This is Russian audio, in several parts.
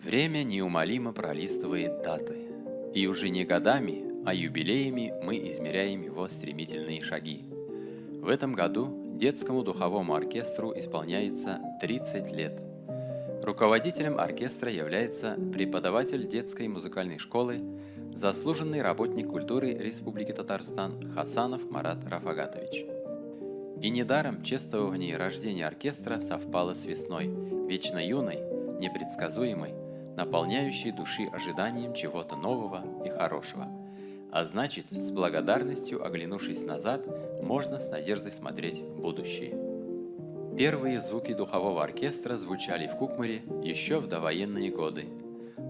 Время неумолимо пролистывает даты, и уже не годами, а юбилеями мы измеряем его стремительные шаги. В этом году детскому духовому оркестру исполняется 30 лет. Руководителем оркестра является преподаватель детской музыкальной школы, заслуженный работник культуры Республики Татарстан Хасанов Марат Рафагатович. И недаром чествование рождения оркестра совпало с весной, вечно юной, непредсказуемой, наполняющей души ожиданием чего-то нового и хорошего. А значит, с благодарностью, оглянувшись назад, можно с надеждой смотреть в будущее. Первые звуки духового оркестра звучали в Кукмаре еще в довоенные годы.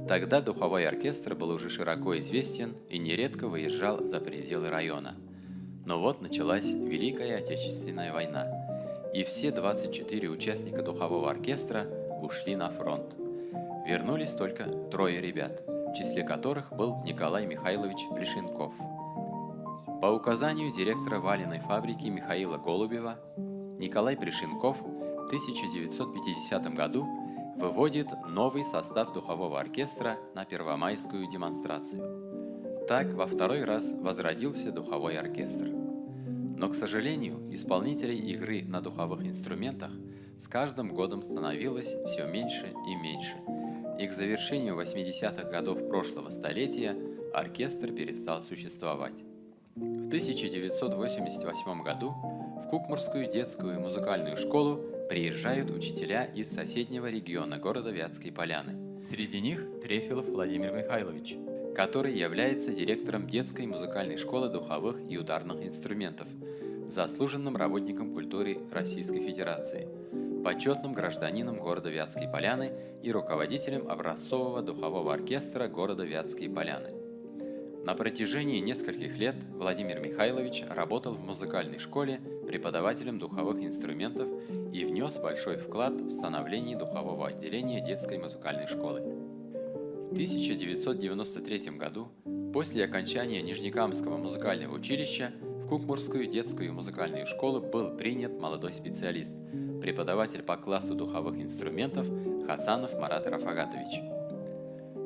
Тогда духовой оркестр был уже широко известен и нередко выезжал за пределы района. Но вот началась Великая Отечественная война, и все 24 участника духового оркестра ушли на фронт. Вернулись только 3 ребят, в числе которых был Николай Михайлович Плешенков. По указанию директора валеной фабрики Михаила Голубева, Николай Плешенков в 1950 году выводит новый состав духового оркестра на первомайскую демонстрацию. Так во второй раз возродился духовой оркестр. Но, к сожалению, исполнителей игры на духовых инструментах с каждым годом становилось все меньше и меньше, и к завершению 80-х годов прошлого столетия оркестр перестал существовать. В 1988 году в Кукмурскую детскую музыкальную школу приезжают учителя из соседнего региона города Вятские Поляны. Среди них Трефилов Владимир Михайлович, который является директором детской музыкальной школы духовых и ударных инструментов, заслуженным работником культуры Российской Федерации, почетным гражданином города Вятские Поляны и руководителем образцового духового оркестра города Вятские Поляны. На протяжении нескольких лет Владимир Михайлович работал в музыкальной школе преподавателем духовых инструментов и внес большой вклад в становление духового отделения детской музыкальной школы. В 1993 году, после окончания Нижнекамского музыкального училища, в Кукмурскую детскую музыкальную школу был принят молодой специалист, преподаватель по классу духовых инструментов Хасанов Марат Рафагатович.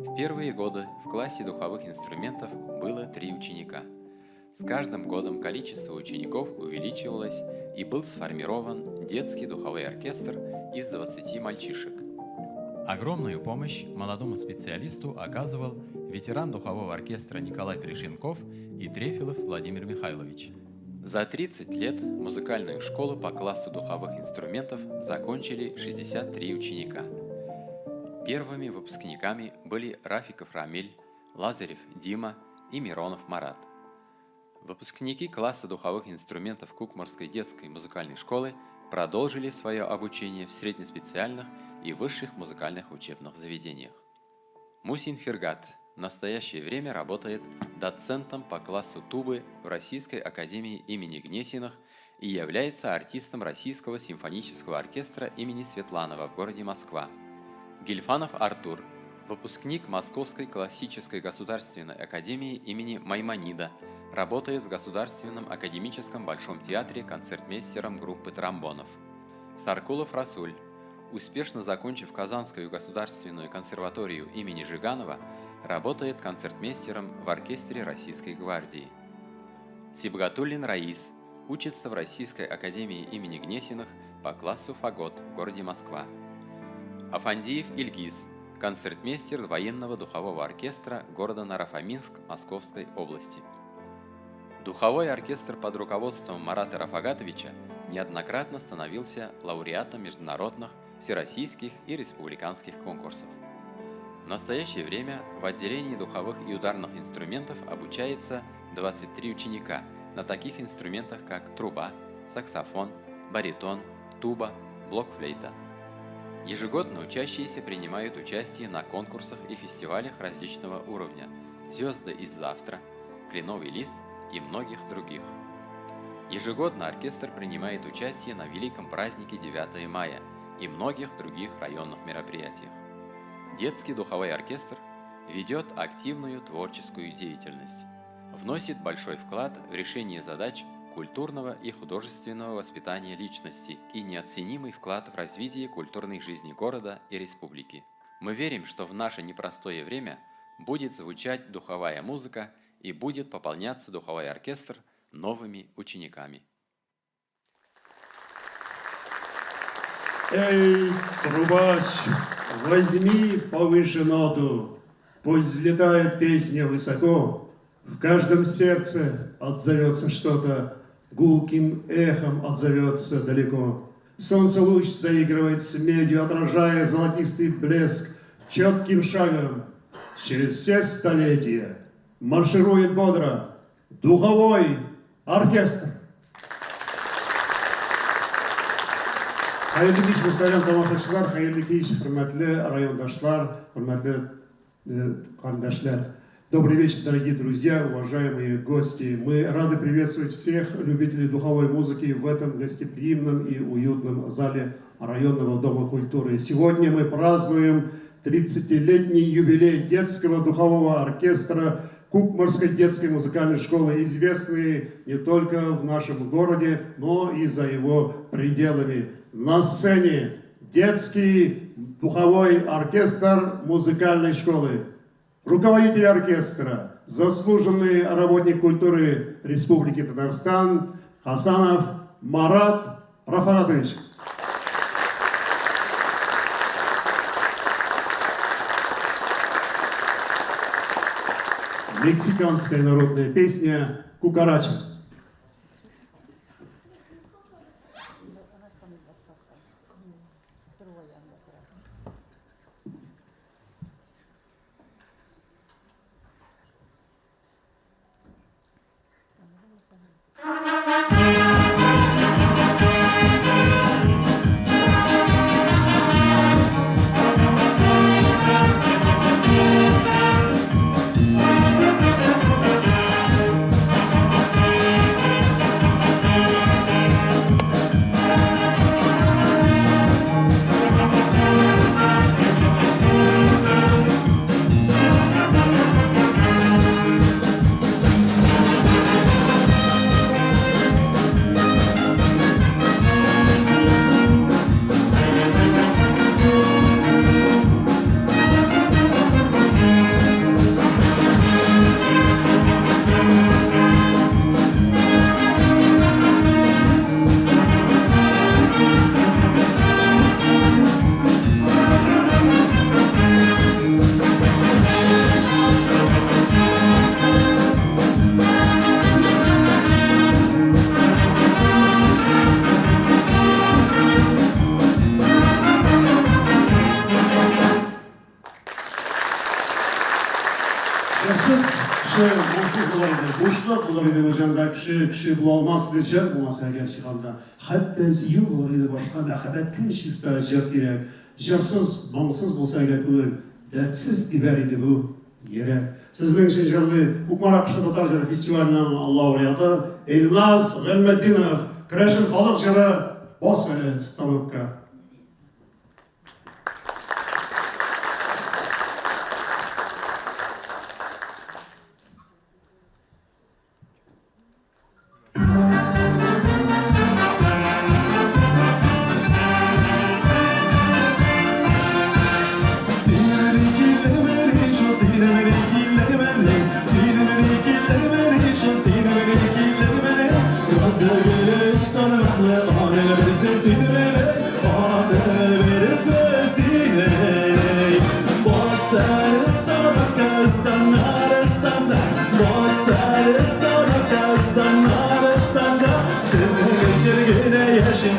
В первые годы в классе духовых инструментов было 3 ученика. С каждым годом количество учеников увеличивалось, и был сформирован детский духовой оркестр из 20 мальчишек. Огромную помощь молодому специалисту оказывал ветеран духового оркестра Николай Плешенков и Трефилов Владимир Михайлович. За 30 лет музыкальную школу по классу духовых инструментов закончили 63 ученика. Первыми выпускниками были Рафиков Рамиль, Лазарев Дима и Миронов Марат. Выпускники класса духовых инструментов Кукмурской детской музыкальной школы продолжили свое обучение в среднеспециальных и высших музыкальных учебных заведениях. Мусин Фергат в настоящее время работает доцентом по классу тубы в Российской академии имени Гнесиных и является артистом Российского симфонического оркестра имени Светланова в городе Москва. Гильфанов Артур, выпускник Московской классической государственной академии имени Маймонида, работает в Государственном академическом Большом театре концертмейстером группы тромбонов. Саркулов Расуль, успешно закончив Казанскую государственную консерваторию имени Жиганова, работает концертмейстером в оркестре Российской гвардии. Сибгатуллин Раис учится в Российской академии имени Гнесиных по классу фагот в городе Москва. Афандиев Ильгиз, концертмейстер военного духового оркестра города Нарафаминск Московской области. Духовой оркестр под руководством Марата Рафагатовича неоднократно становился лауреатом международных, всероссийских и республиканских конкурсов. В настоящее время в отделении духовых и ударных инструментов обучается 23 ученика на таких инструментах, как труба, саксофон, баритон, туба, блокфлейта. Ежегодно учащиеся принимают участие на конкурсах и фестивалях различного уровня «Звезды из завтра», «Кленовый лист» и многих других. Ежегодно оркестр принимает участие на великом празднике 9 мая и многих других районных мероприятиях. Детский духовой оркестр ведет активную творческую деятельность, вносит большой вклад в решение задач культурного и художественного воспитания личности и неоценимый вклад в развитие культурной жизни города и республики. Мы верим, что в наше непростое время будет звучать духовая музыка и будет пополняться духовой оркестр новыми учениками. Эй, трубач, возьми повыше ноту, пусть взлетает песня высоко, в каждом сердце отзовется что-то, гулким эхом отзовется далеко. Солнце луч заигрывает с медью, отражая золотистый блеск, четким шагом через все столетия марширует бодро духовой оркестр. Hayırlı kеш muhterem тамашачылар, hayırlı kеш, hürmetli райондашлар, hürmetli карандашлар. Добрый вечер, дорогие друзья, уважаемые гости. Мы рады приветствовать всех любителей духовой музыки в этом гостеприимном и уютном зале районного дома культуры. Сегодня мы празднуем 30-летний юбилей детского духового оркестра Кукмарской детской музыкальной школы, известные не только в нашем городе, но и за его пределами. На сцене детский духовой оркестр музыкальной школы. Руководитель оркестра, заслуженный работник культуры Республики Татарстан Хасанов Марат Рафагатович. Мексиканская народная песня «Кукарача». Кіші бұл алмас деп жар болмаса әгер шығанда, хәтті сүйу болар еді башқа мәхәббәтке чиста жар керек. Жарсыз, маңсыз болса әгер көңіл, дәртсіз тибәр еді бұл ерек. Сіздің үшін жарлы Кукмара Кіші Татар жыры фестивалінің лауреаты Эльназ Ғилметдинов, Күрешін халық жыры бос әлі станокқа.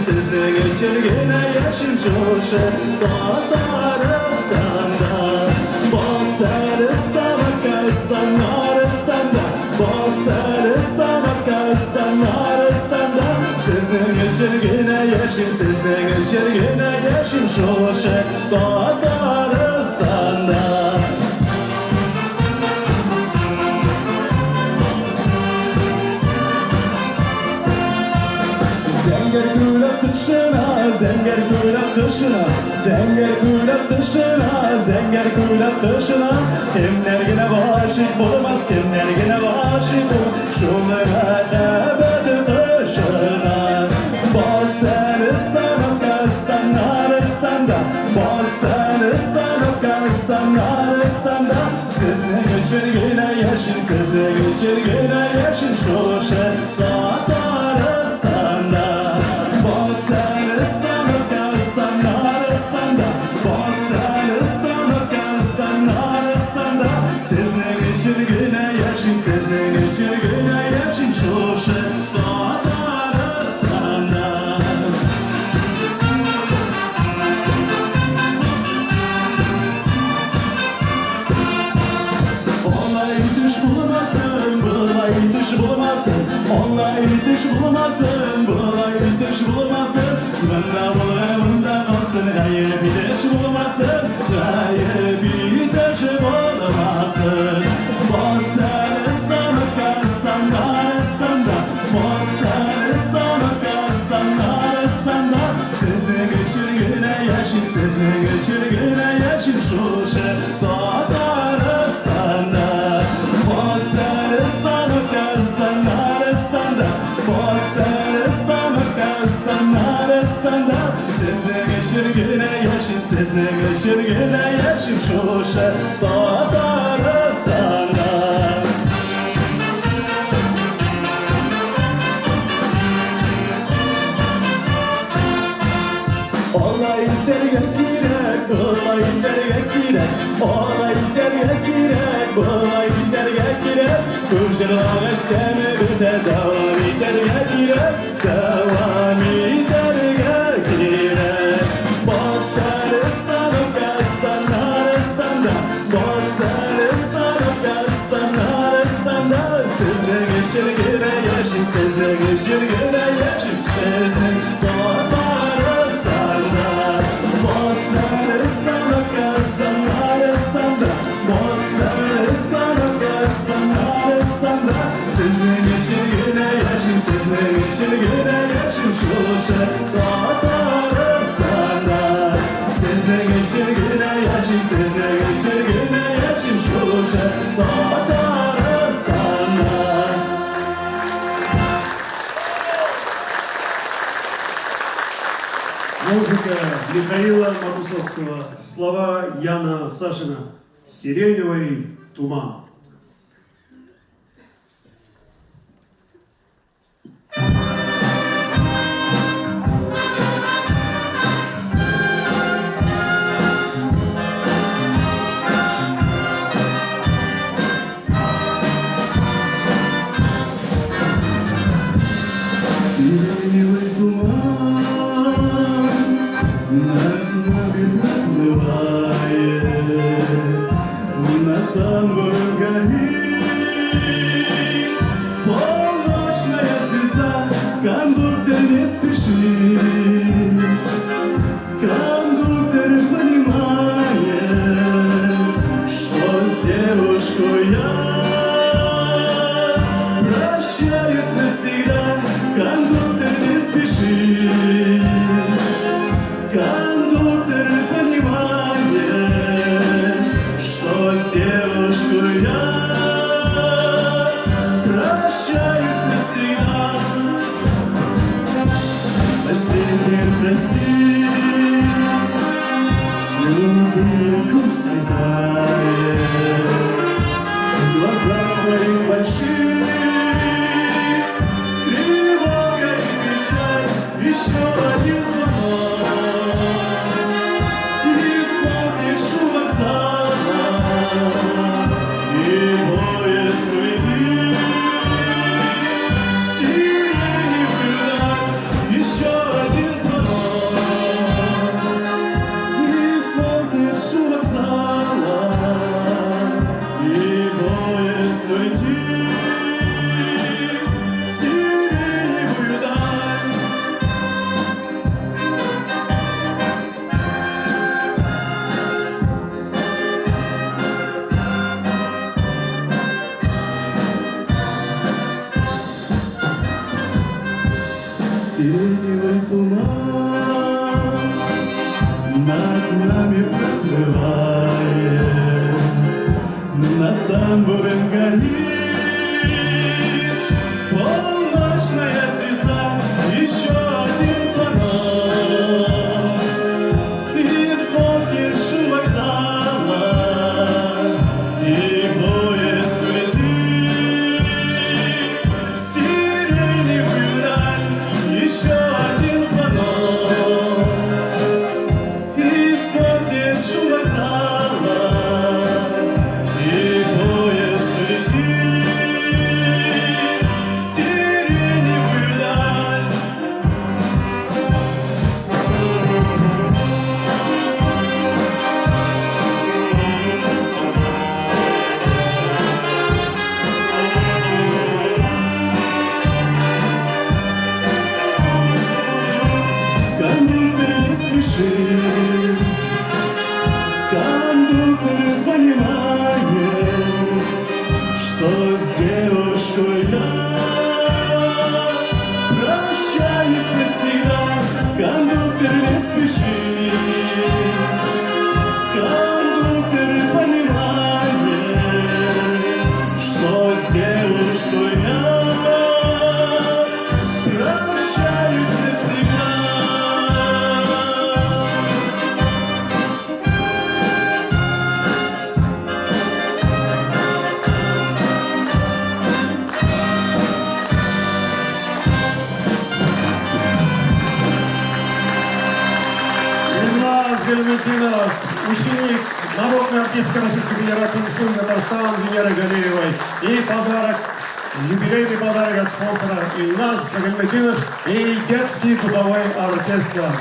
Sizde geçirgene yaşım çoğuşu Tatarıstanda Bolsarıstan Arkaistan Arıstanda Bolsarıstan Arkaistan Arıstanda Sizde geçirgene yaşım Sizde geçirgene yaşım çoğuşu Tatarıstanda Zenger gülüp dışına, zenger gülüp dışına, zenger gülüp dışına. Kimlergine aşık olmaz, kimlergine aşık ol. Şunlara ebedi dışına. Bolsarıstan Arkaistan Arıstanda, Bolsarıstan Arkaistan geçirgine yaşım Sizle geçirgine yaşım Şuşa Tataristan'da Bolsaristan Afganistan Aristan'da Bolsaristan Afganistan Aristan'da Sizle geçirgine yaşım Sizle geçirgine yaşım Şuşa Tataristan'da Düş bulmasın, onlar düş bulmasın, bunlar düş bulmasın. Bunda bulayım, bunda kalsın, gayet bir düş bulmasın, gayet bir düş bulmasın. Bolsaristan, Afganistan, Aristan'da, Bolsaristan, Afganistan, Aristan'da. Sizle geçirgine yaşım, sizle geçirgine yaşım Şuşa Tataristan'da. Bolsaristan, Afganistan, Aristan'da, Bolsaristan, Afganistan, Aristan'da. Sizle geçirgine yaşım, sizle geçirgine yaşım Şuşa Tataristan'da. Olay derge girek, olay derge girek, olay derge girek, olay derge girek. Kurşun ağaçtanı öte devam derge girek, devam derge girek. Bolsaristan, Afganistan, Aristan'da, Bolsaristan, Afganistan, Aristan'da. Sizle geçirgine yaşım, sizle geçirgine yaşım, sizle Bolsaristan, Afganistan, Aristan'da, Bolsaristan, Afganistan, Aristan'da. Sizle geçirgine yaşım, sizle geçirgine yaşım Şuşa Tataristan'da. Sizle geçirgine yaşım, sizle geçirgine yaşım Şuşa Tataristan'da. Музыка Михаила Марусовского, слова Яна Сашина, «Сиреневый туман». Сиреневый туман над нами проплывает, над тамбуром горит полночная звезда. Кондуктор не спешит, кондуктор понимает, что с девушкой я прощаюсь навсегда. Кондуктор не спешит, кондуктор понимает, что с девушкой я прощаюсь навсегда. Последний прости, слюнки курсы тает, глаза твоих больших. Еще один звонок, и смотришь у вокзала, и поезд улетит в сиреневую даль. Еще один звонок, и смотришь у вокзала, и поезд улетит в сиреневую даль. Сиреневый туман над нами проплывает, над тамбуром горит полночная звезда. Еще один звонок, и смотришь у вокзала, и поезд Загельметдинов, ученик Народной артистской Российской Федерации Республики Татарстан Венеры Галеевой. И подарок, юбилейный подарок от спонсора Ильназ Загельметдинов и детский духовой оркестр.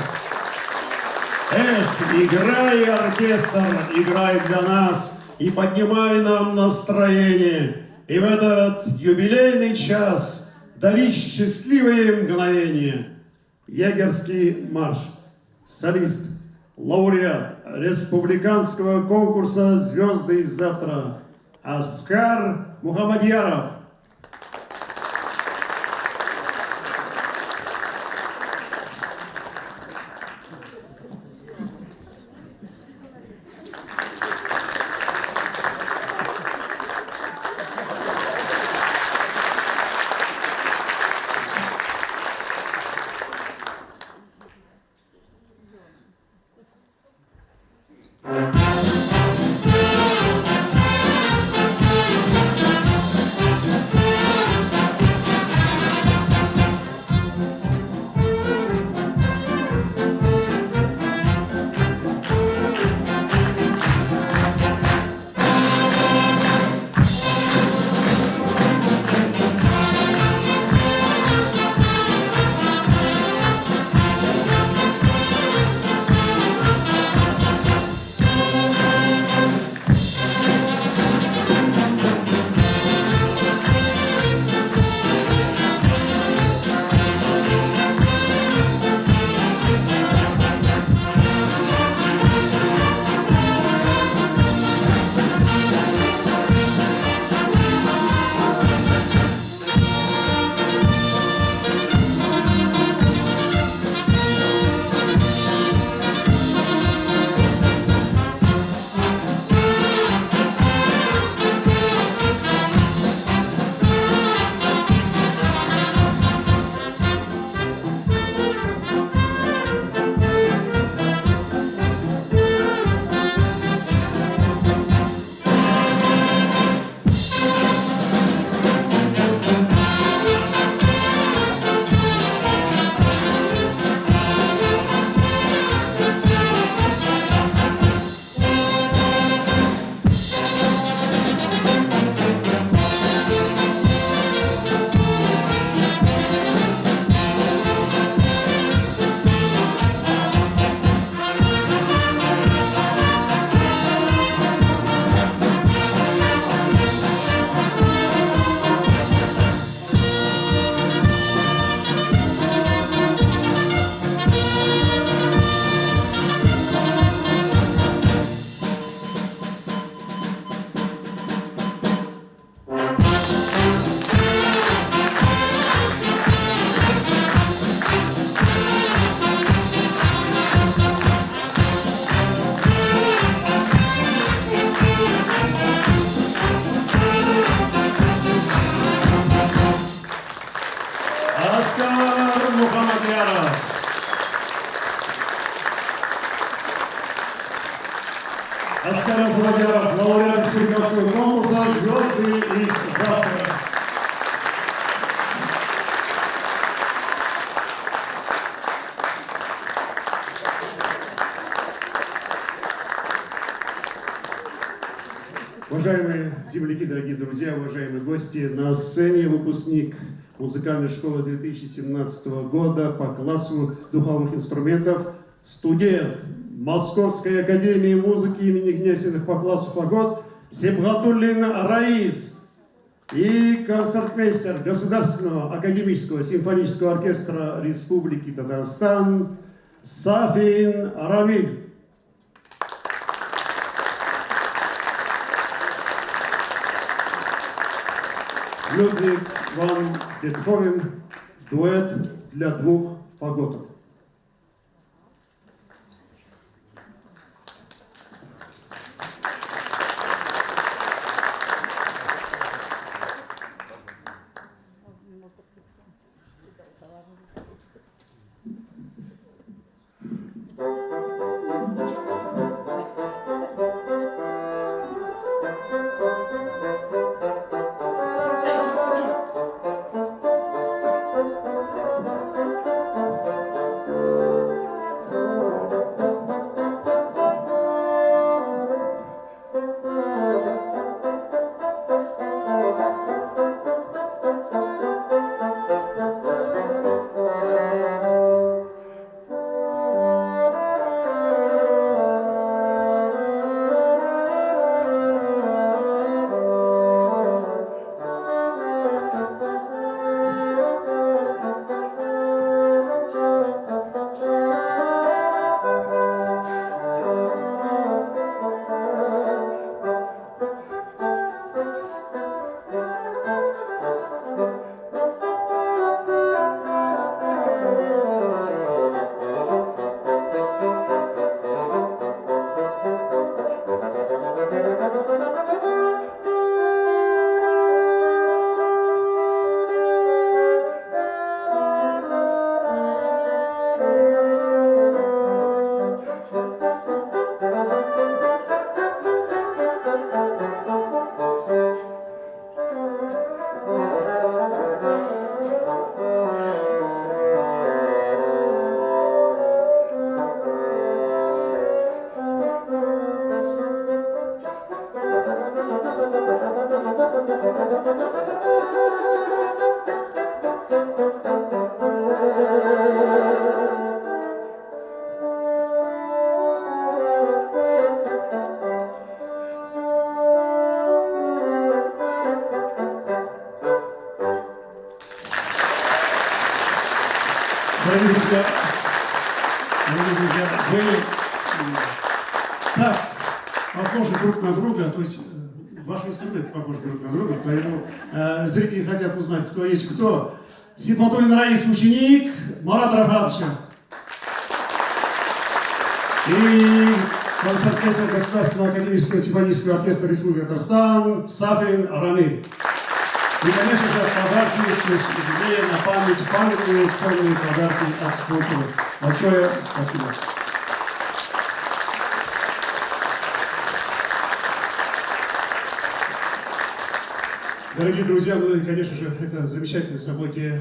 Эх, играй, оркестр, играй для нас и поднимай нам настроение. И в этот юбилейный час дари счастливые мгновения. Егерский марш. Солист, лауреат республиканского конкурса «Звезды из завтра» Аскар Мухаммадьяров. Аскар Мухаммадьяров. Аскар Мухаммадьяров, лауреат республиканского конкурса «Звезды из завтра». Уважаемые земляки, дорогие друзья, уважаемые гости, на сцене выпускник музыкальной школы 2017 года по классу духовых инструментов, студент Московской академии музыки имени Гнесиных по классу фагот Сибгатуллин Раис и концертмейстер Государственного академического симфонического оркестра Республики Татарстан Сафин Рамиль. Людвиг ван Бетховен, дуэт для двух фаготов. дорогие друзья, вы так похожи друг на друга, то есть ваши инструменты похожи друг на друга, поэтому зрители хотят узнать, кто есть кто. Сибатуллин Раис, ученик Марата Рафатовича. И концерт-песня Государственного академического симфонического оркестра Республики Татарстан Сафин Рамиль. И, конечно же, подарки в честь юбилея на память, памятные ценные подарки от спонсоров. Большое спасибо. Дорогие друзья, ну и, конечно же, это замечательное событие,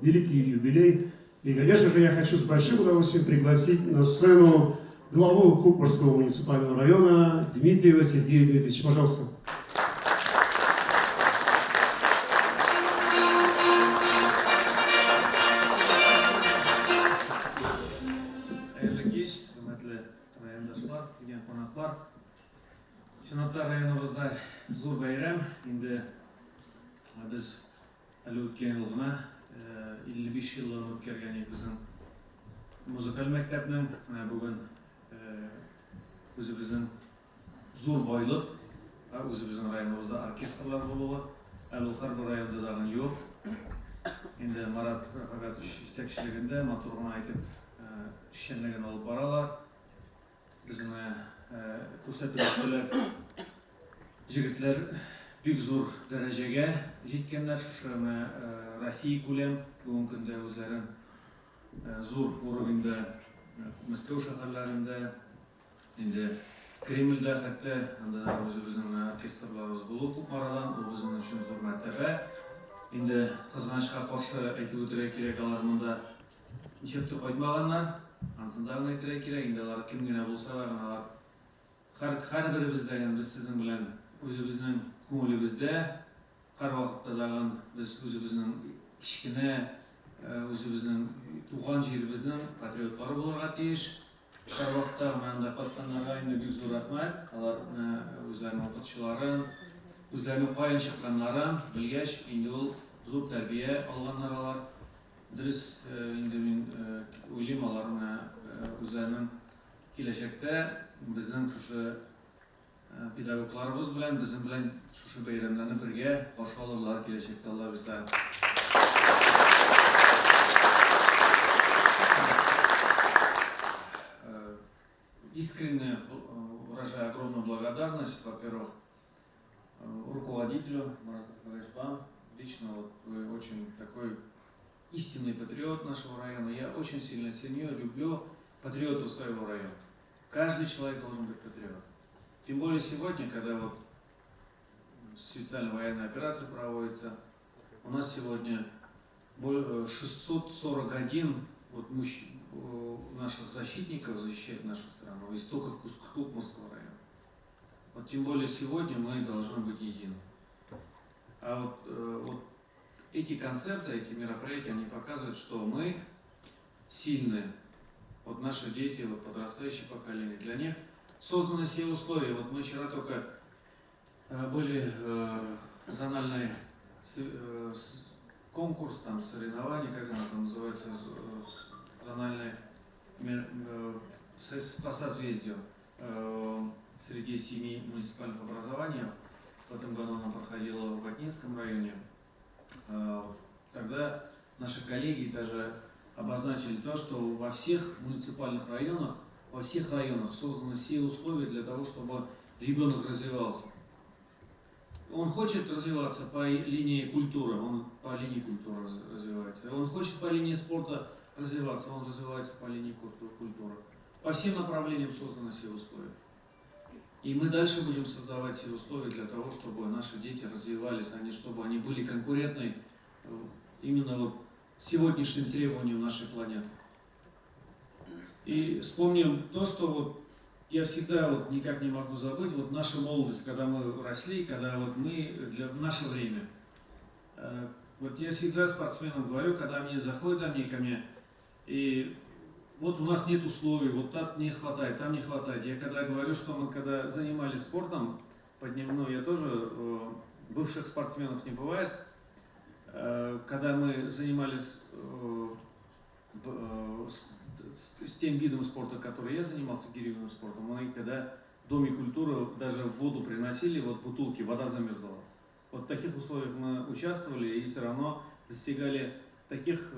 великий юбилей. И, конечно же, я хочу с большим удовольствием пригласить на сцену главу Кукмарского муниципального района Дмитриева Сергея Дмитриевича. Пожалуйста. Шынапта районыбызда зор байрам. Инде біз әлі өткен жылғына 55 жылын өткерген біздің музыкаль мектептің бүгін өзіміздің зор байлық, өзіміздің районымызда оркестрлар болуы, әлі бұл районда дағын жоқ. Енді Марат Рафатович жетекшілігінде матурғын айтып, шешенлігін алып баралар. Біздің көрсетіліктілер жігітлер бик зор дәрежеге жеткендер. Россия көлем бүгінгі күнде өзлерін зор уровеньде Мәскеу шәһәрләрендә, инде Кремльдә хәтта өзебезнең оркестрларыбыз булу Кукмарадан, ул безнең өчен зур мәртәбә. Инде кызганычка каршы әйтеп үтәргә кирәк, алар монда ничектер кайтмаганнар. Ансында гына әйтергә кирәк, инде алар кем генә булса да, һәрберебездә, без сезнең белән үзебезнең күңелебездә, һәр вакытта дагы без үзебезнең кичкенә, үзебезнең туган җиребезнең патриотлары булырга тиеш. Һәр вакытта монда катканнарга инде бик зур рәхмәт. Алар үзләренең укытучыларын, үзләренең каян чыкканнарын белгәч, инде ул зур тәрбия алганнар алар. Дөрес, инде мин уйлыйм, алар үзләренең киләчәктә безнең шушы педагогларыбыз белән, безнең белән шушы бәйрәмнәрне бергә каршы алырлар киләчәктә, Алла бирсә. Искренне выражаю огромную благодарность, во-первых, руководителю Марату Рафатовичу, вам лично, вы очень такой истинный патриот нашего района. Я очень сильно ценю, люблю патриотов своего района. Каждый человек должен быть патриотом. Тем более сегодня, когда специальная военная операция проводится, у нас сегодня 641 наших защитников защищает нашу страну, из только Кукмарского района. Тем более сегодня мы должны быть едины. А эти концерты, эти мероприятия, они показывают, что мы сильны. Наши дети, подрастающее поколение, для них созданы все условия. Мы вчера только были зональный конкурс, там соревнования, как оно там называется, зональный по созвездию среди 7 муниципальных образований. В этом году оно проходило в Ватнинском районе. Тогда наши коллеги даже обозначили то, что во всех муниципальных районах, во всех районах созданы все условия для того, чтобы ребенок развивался. Он хочет развиваться по линии культуры, он по линии культуры развивается. Он хочет по линии спорта развиваться, он развивается по линии культуры. По всем направлениям созданы все условия. И мы дальше будем создавать все условия для того, чтобы наши дети развивались, чтобы они были конкурентны именно сегодняшним требованиям нашей планеты. И вспомним то, что я всегда никак не могу забыть, наша молодость, когда мы росли, когда в наше время. Я всегда спортсменам говорю, когда они заходят ко мне, и у нас нет условий, там не хватает, там не хватает. Я когда говорю, что мы когда занимались спортом, я тоже, бывших спортсменов не бывает, когда мы занимались с тем видом спорта, который я занимался, гиревым спортом, мы когда в Доме культуры даже воду приносили, вот бутылки, вода замерзла. Вот в таких условиях мы участвовали и все равно достигали таких,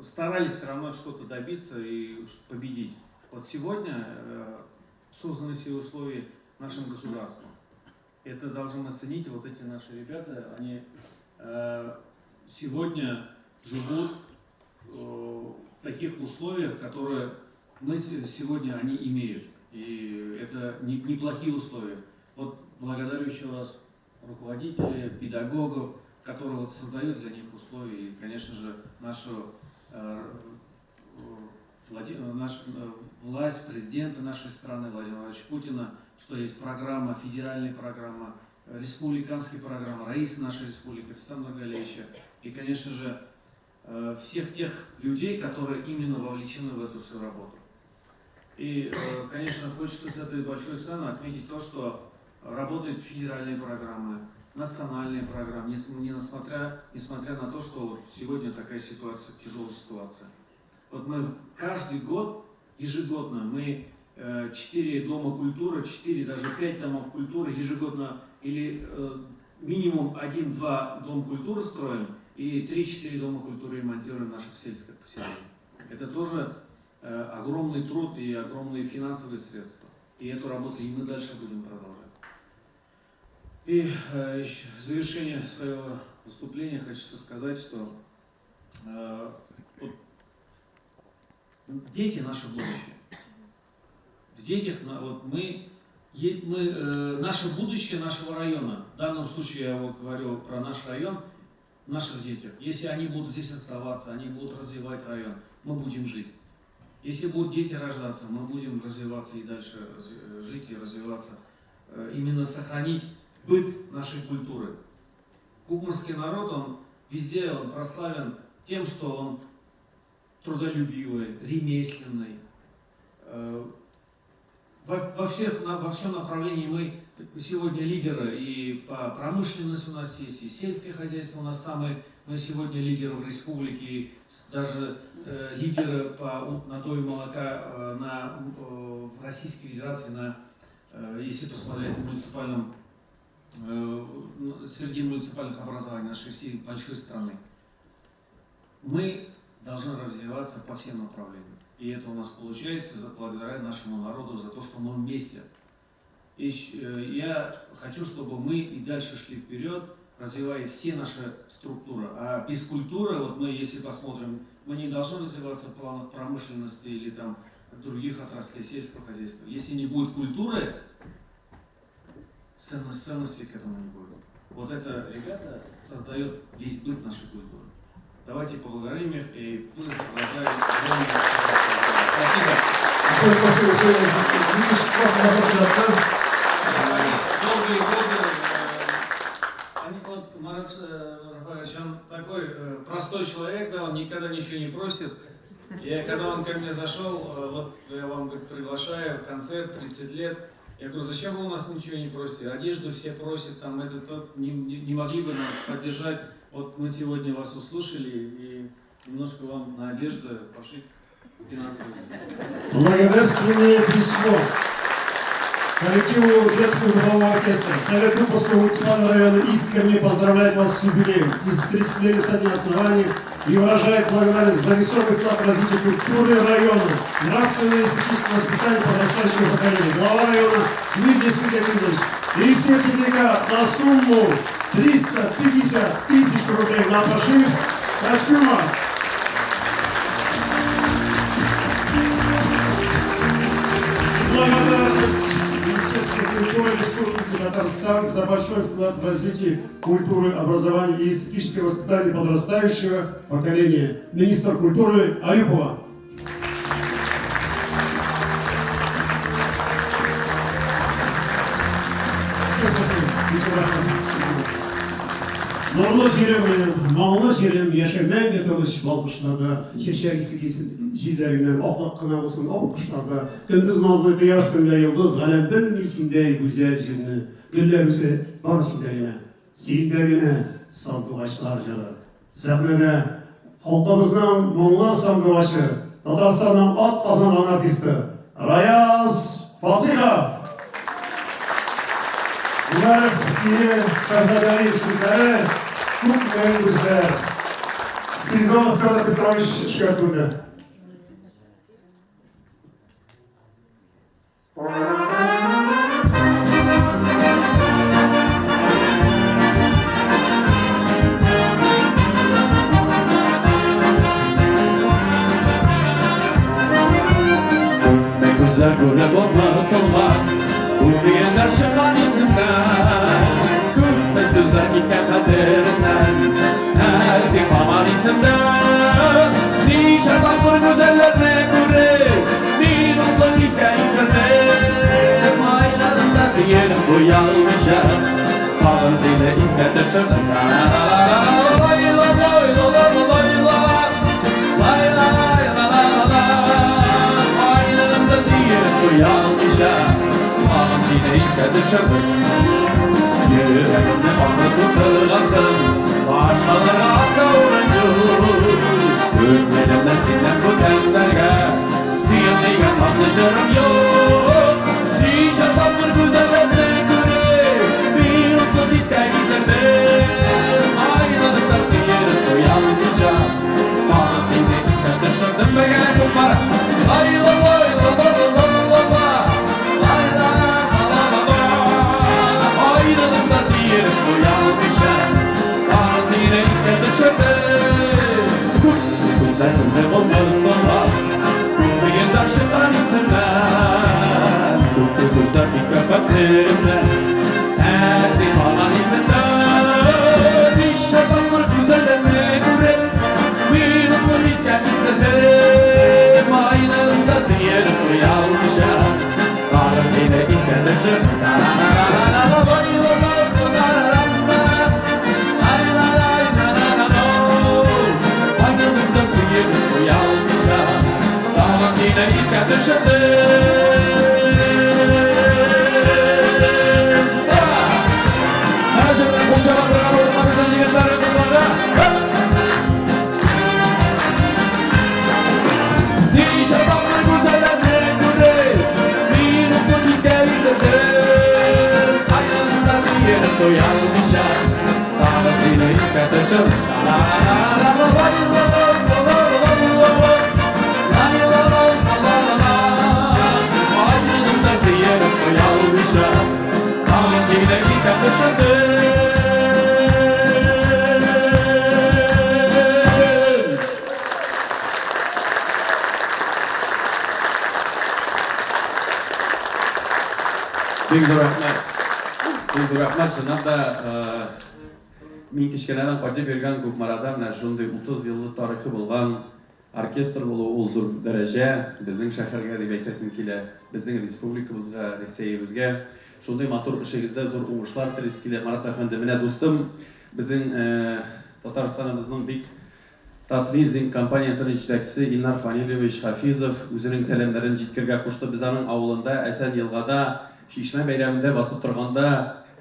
старались все равно что-то добиться и победить. Вот сегодня созданы все условия нашим государством. Это должны оценить вот эти наши ребята, они сегодня живут в таких условиях, которые мы сегодня они имеют. И это неплохие условия. Вот благодарю еще раз руководителей, педагогов, которые вот создают для них условия. И, конечно же, нашу власть, президента нашей страны Владимира Владимировича Путина, что есть программа, федеральная программа, республиканская программа, раис нашей республики, Рустам Нургалиевича. И, конечно же, всех тех людей, которые именно вовлечены в эту всю работу. И, конечно, хочется с этой большой сцены отметить то, что работают федеральные программы, национальные программы, несмотря на то, что вот сегодня такая ситуация, тяжелая ситуация. Вот мы каждый год, ежегодно, мы 4 дома культуры, 4, даже 5 домов культуры ежегодно, или минимум 1-2 дома культуры строим, и 3-4 дома культуры ремонтируем в наших сельских поселениях. Это тоже огромный труд и огромные финансовые средства. И эту работу и мы дальше будем продолжать. И в завершение своего выступления хочу сказать, что вот, дети наше будущее. В детях вот наше будущее нашего района. В данном случае я вот говорю про наш район, наших детях. Если они будут здесь оставаться, они будут развивать район, мы будем жить. Если будут дети рождаться, мы будем развиваться и дальше жить и развиваться. Именно сохранить быт нашей культуры. Кукмурский народ, он везде он прославлен тем, что он трудолюбивый, ремесленный. Во всем направлении мы сегодня лидеры, и по промышленности у нас есть, и сельское хозяйство у нас мы сегодня лидеры в республике, и даже лидеры по надою молока в Российской Федерации, если посмотреть среди муниципальных образований нашей всей большой страны. Мы должны развиваться по всем направлениям. И это у нас получается благодаря нашему народу, за то, что мы вместе. И я хочу, чтобы мы и дальше шли вперед, развивая все наши структуры. А без культуры, вот мы, если посмотрим, мы не должны развиваться в планах промышленности или там других отраслей сельского хозяйства. Если не будет культуры, ценности к этому не будет. Вот это ребята создают весь быт нашей культуры. Давайте поблагодарим их и выразим Спасибо. Спасибо. Долгие годы Марат Рафаэльевич, он такой простой человек, да, он никогда ничего не просит. Когда он ко мне зашел, вот я вам приглашаю, концерт, 30 лет. Я говорю, зачем вы у нас ничего не просите? Одежду все просят, там это тот, не могли бы нас поддержать. Вот мы сегодня вас услышали и немножко вам на одежду пошить финансовую. Благодарственное письмо коллективу детского духового оркестра. Совет Кукмурского муниципального района искренне поздравляет вас с юбилеем, с 30-летием со дня основания и выражает благодарность за высокий вклад в развитие культуры района, нравственное и эстетическое воспитание подрастающего поколения. Глава района Дмитрий Сергеевич и сертификат на сумму 350 тысяч рублей на пошив костюма. Благодарность Министерству культуры Республики Татарстан за большой вклад в развитие культуры, образования и эстетического воспитания подрастающего поколения. Министр культуры Аюпова. Нұрлы жерім, маңлы жерім, яшәмәңге тыныш балқыштарда, шешәгісі кесін жиләрінен, ақлақ қына болсын, алқыштарда, күндіз назлы қияш түнле йылдыз, ғалам білмейсіндей güzel жеріні, гүлләр үзе бар сендеріне, сейілбәгіне салды ғачлар жыры. Сәхнеде халқымыздың мұңлы сандуғашы, Татарстанның атқазанған артисті Раяз Фасихов. Bunlar Şahadali sizlere çok memnun bizler. Spiridonof Pетр Петрович Шкатуна. Güzel böyle bomba tolga Bu diyenler şakan isimden Kümme sözler gitti kaderinden Nesi kaman isimden Niş adamlar güzellerine kure Bir umluk ister isterdim Aylarında siyerim duyalmışım Kalın seni istedir şırdan Yine istedim şarkım Yüreğimde bakıp kırılansın Başkaları akla uğrancım Ümmelimden sinden kutenlerge Siyemliğe pasıcırım yok Hiç adamdır güzellerine göre Bir umut ister gizlerdim Aynalıkta siyerim uyanmışa Bana seni istedim şarkım Ve gene kumara Ay la la la la la la la la Kuzlarımda onlarla Kumda gezler şıktan isimler Kumda kuzlar bir köpeklerimle Tersi falan isimler İş adamlar güzellerine göre Bir umur ister istedim Aynında siyerim uyanmışa Karım seni istedim şıktan Yine iskender şırdım Sana Haracımdan konuşamadılar Ormanımızın ciğerleri kızlara Niş adamlar güzellerine göre Bir umut ister istedim Aynında siyerim doyanmışa Daha seni iskender şırdım Yine iskender şırdım Бекзор рахмат шынында мен кичкенеден кайтып берген көп марада менә шундый 30 еллык тарихы булган оркестр булу ул зур дәрәҗә безнең шәһәргә дип әйтәсем килә безнең республикабызга Рәсәебезгә шундый матур эшегездә зур уңышлар теләс килә Марат әфәнде менә дустым безнең Татарстаныбызның бик татлы лизинг компаниясының җитәкчесе Илнар Фанилович Хафизов үзенең сәламнәрен җиткергә кушты без аның авылында Әсән елгада Шишмә бәйрәмендә басып торганда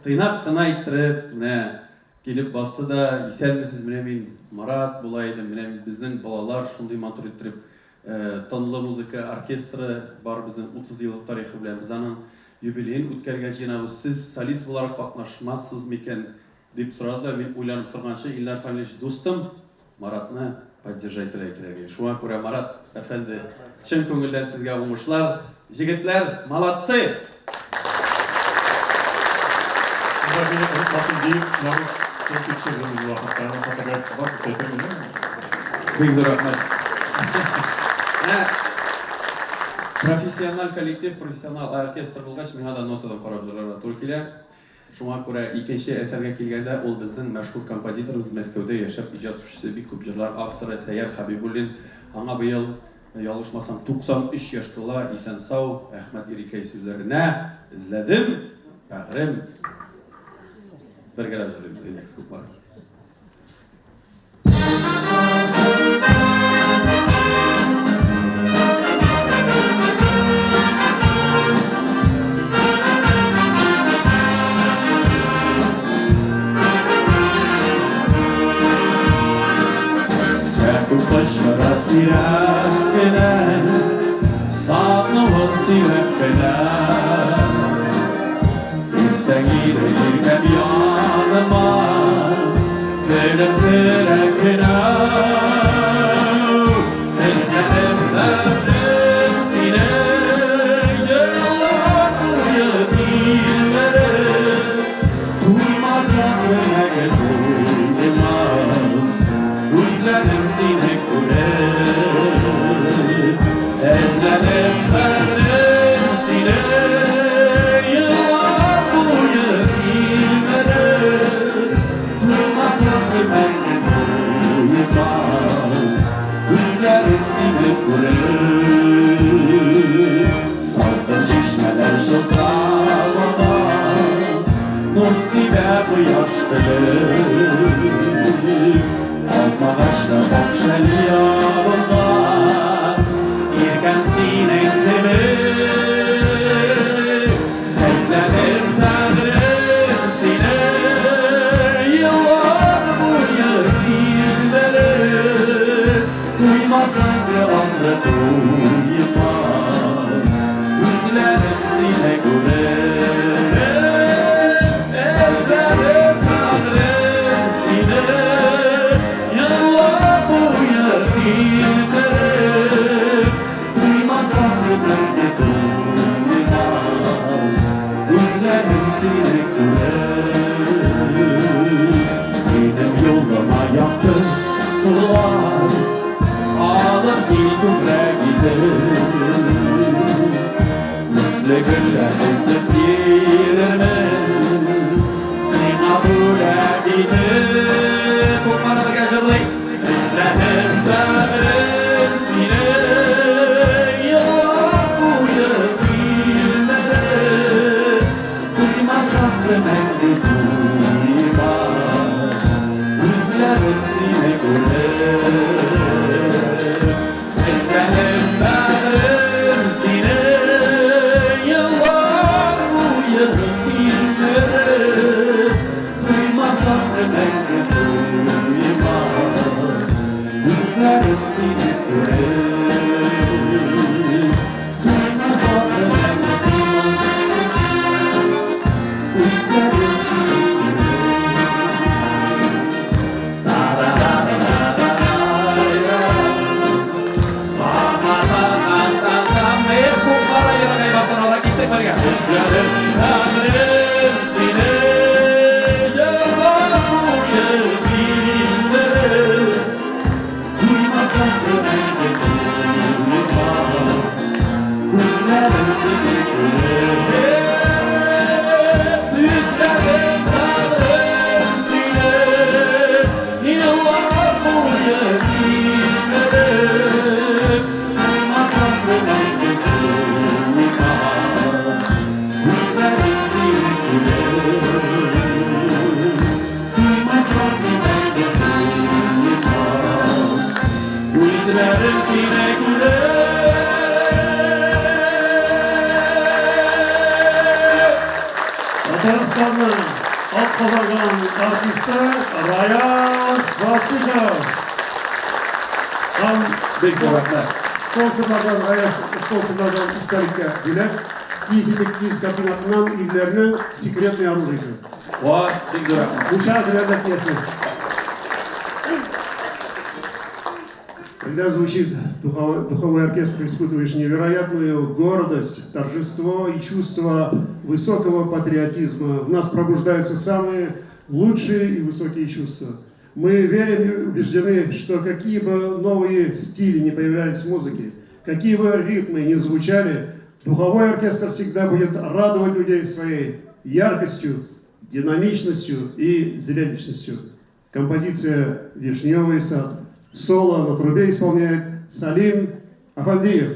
тыйнак кына иттереп менә килеп басты да исәнмесез менә мин Марат була идем менә безнең балалар шундый матур иттереп тынлы музыка оркестры бар безнең 30 еллык тарихы белән без аның юбилеен үткәргә җыенабыз сез солист буларак катнашмассыз микән дип сорады мин уйланып торганчы Илнар Фанилович дустым Маратны поддержать кирәк шуңа күрә Марат әфәнде чын күңелдән сезгә уңышлар җегетләр молодцы Beni unutmasın deyip Naruş Sırk geçirdiğimiz vakitlerden fotoğrafçısı var. İşte yapayım değil mi? Бекзор рахмат. Профессионал коллектив, профессионал оркестр булгач миңа да нотадан карап җырларга туры килә. Шуңа күрә икенче әсәргә килгәндә ул безнең мәшһүр композиторыбыз Мәскәүдә яшәп иҗат итүчесе бик күп җырлар авторы Сәйяр Хәбибуллин. Аңа быел ялгышмасам 93 яшь тула, исән сау, Әхмәт Ирекәй сүзләренә эзләдем, бәгърем. Бергәләп җырлыйбыз, Илякс Кукмар. da sirakene Sağlığı sirakene Sen giderken yanıma Benim sirakene Ezmenim ömrüm sine Yıllarca dilleri Duymaz yanına duymaz Üzlerim sine kule Ezmenim ömrüm sine Yıllar boyu dilleri Duymaz yanına duymaz Üzlerim sine kule Salkın çeşmeler şıltravada Nursibe bu yaş kılır Alma başla bakşeli yavruda İrken sinen kılır Eslenir dağrım sine Yıllar boyu dilleri Duymaz ömrü ömrü duymaz Üzlerim sine güler Ezberim dağrım sine Yıllar boyu dilleri Duymaz ömrü duymaz Üzlerim sine güler Benim yoluma yaptı kullar Ağlar dil gübre gider Misli güller ezip girme Sina bule gider Kokmana da geçirli Mislerim dağrım sine Yıllar boyu dilleri Duymaz aklım endi duymaz Üzlerim sine güler Ezberim dağrım sine Yıllar boyu dilleri Duymaz aklım endi duymaz Üzlerim sine güler Duymaz aklım endi duymaz Üzlerim sine Üzlerim dağrım sine Yıllar boyu dilleri Duymaz ömrüm endi duymaz Üzlerim sine güler Üzlerim dağrım sine Yıllar boyu dilleri Duymaz ömrüm endi duymaz Üzlerim sine güler Duymaz ömrüm endi duymaz Üzlerim sine güler Татарстанның ат казаган артисты Раяз Васиков. Һәм Бик рәхмәт. спонсорлардан истәлеккә бүләк киез комбинатыннан ирләрнең секретный оружиесе. Ва, бик зур рәхмәт. Буча грәндә киясе. Когда звучит духовой оркестр, испытываешь невероятную гордость, торжество и чувство высокого патриотизма. В нас пробуждаются самые лучшие и высокие чувства. Мы верим и убеждены, что какие бы новые стили не появлялись в музыке, какие бы ритмы не звучали, духовой оркестр всегда будет радовать людей своей яркостью, динамичностью и зрелищностью. Композиция «Вишневый сад». Соло на трубе исполняет Салим Афандиев.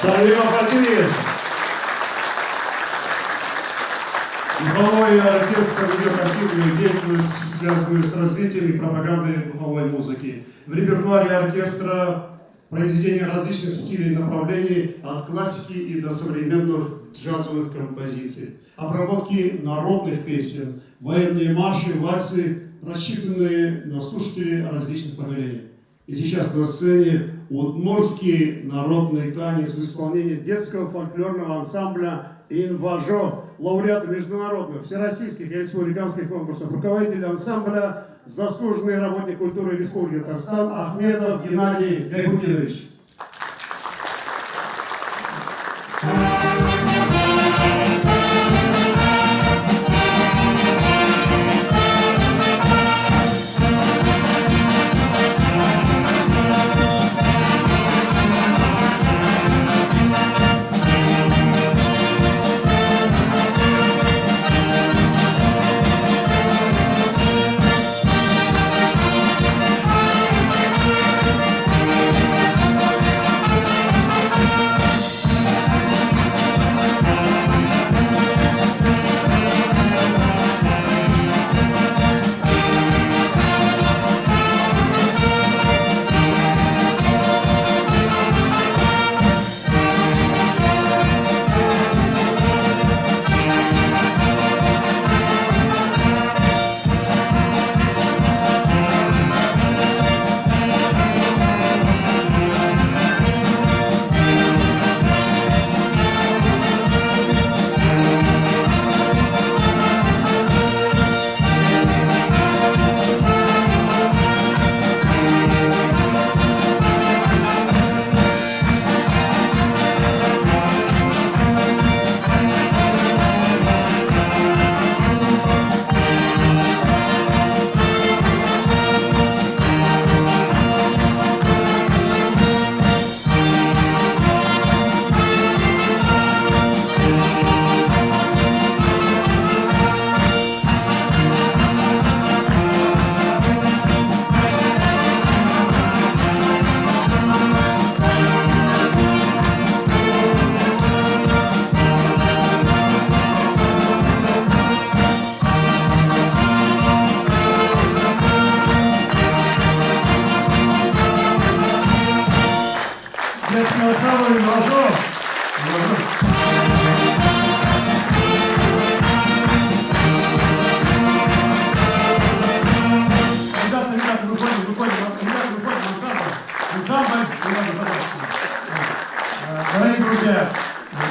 Салим Ахатиев. Духовой оркестр ведет активную деятельность, связанную с развитием и пропагандой духовой музыки. В репертуаре оркестра произведения различных стилей и направлений, от классики и до современных джазовых композиций. Обработки народных песен, военные марши, вальсы, рассчитанные на слушателей различных поколений. И сейчас на сцене удмуртский народный танец в исполнении детского фольклорного ансамбля «Инважо», лауреаты международных, всероссийских и республиканских конкурсов, руководитель ансамбля, заслуженный работник культуры Республики Татарстан Ахмедов Геннадий Гайбукинович. Дорогие друзья,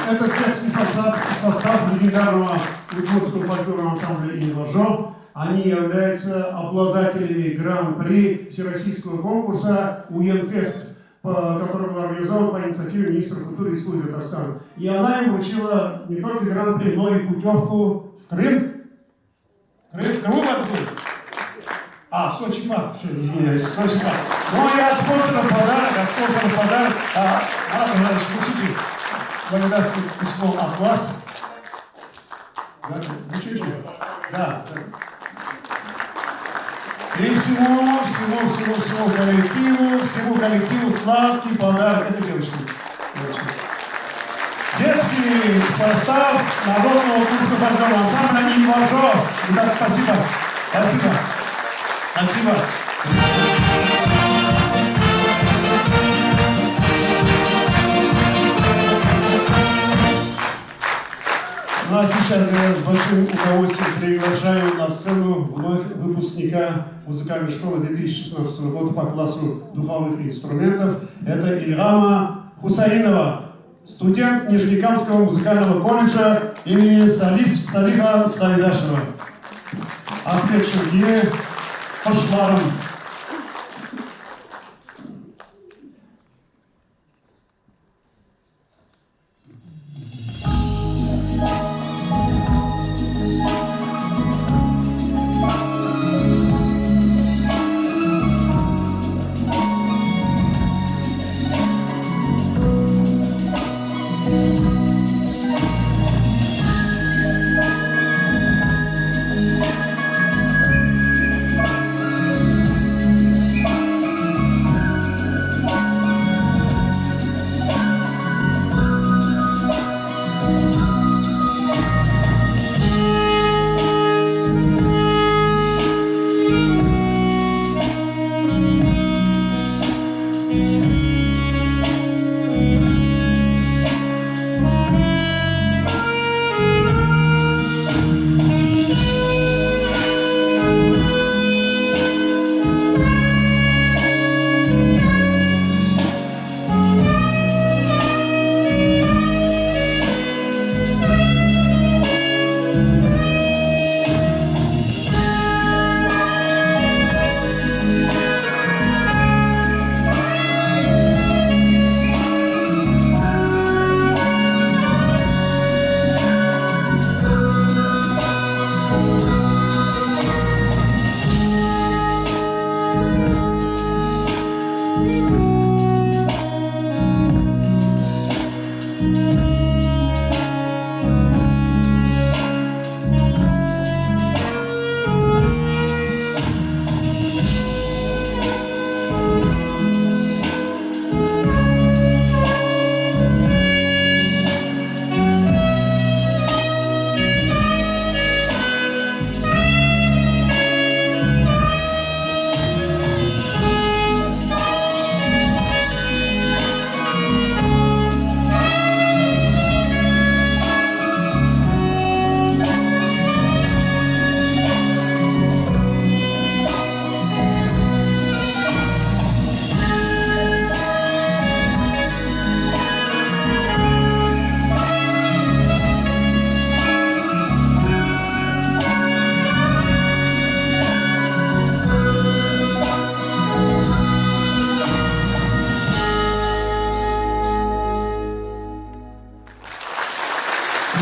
этот детский состав легендарного удмуртского фольклорного ансамбля «Инважо». Они являются обладателями гран-при всероссийского конкурса «Уенфест», который был организован по инициативе министра культуры Республики Татарстан. И она им вручила не только гран-при, но и путевку в Крым. Крыму надо будет? А, Сочи парк, все, извиняюсь, Сочи парк. Ну, я от спонсоров подарок, Марат Иванович, слушайте, благодарственное письмо от вас. Вы чуть-чуть? Да. И всему коллективу сладкий подарок. Это девочки. Детский состав народного курса фольклорного ансамбля «Инважо». Итак, спасибо. Спасибо. Ну а сейчас я с большим удовольствием приглашаю на сцену вновь выпускника музыкальной школы 2016 года по классу духовых инструментов. Это Ильгама Хусаинова, студент Нижнекамского музыкального колледжа имени Салиха Сайдашева. Ахмед Шургие, Хошларом.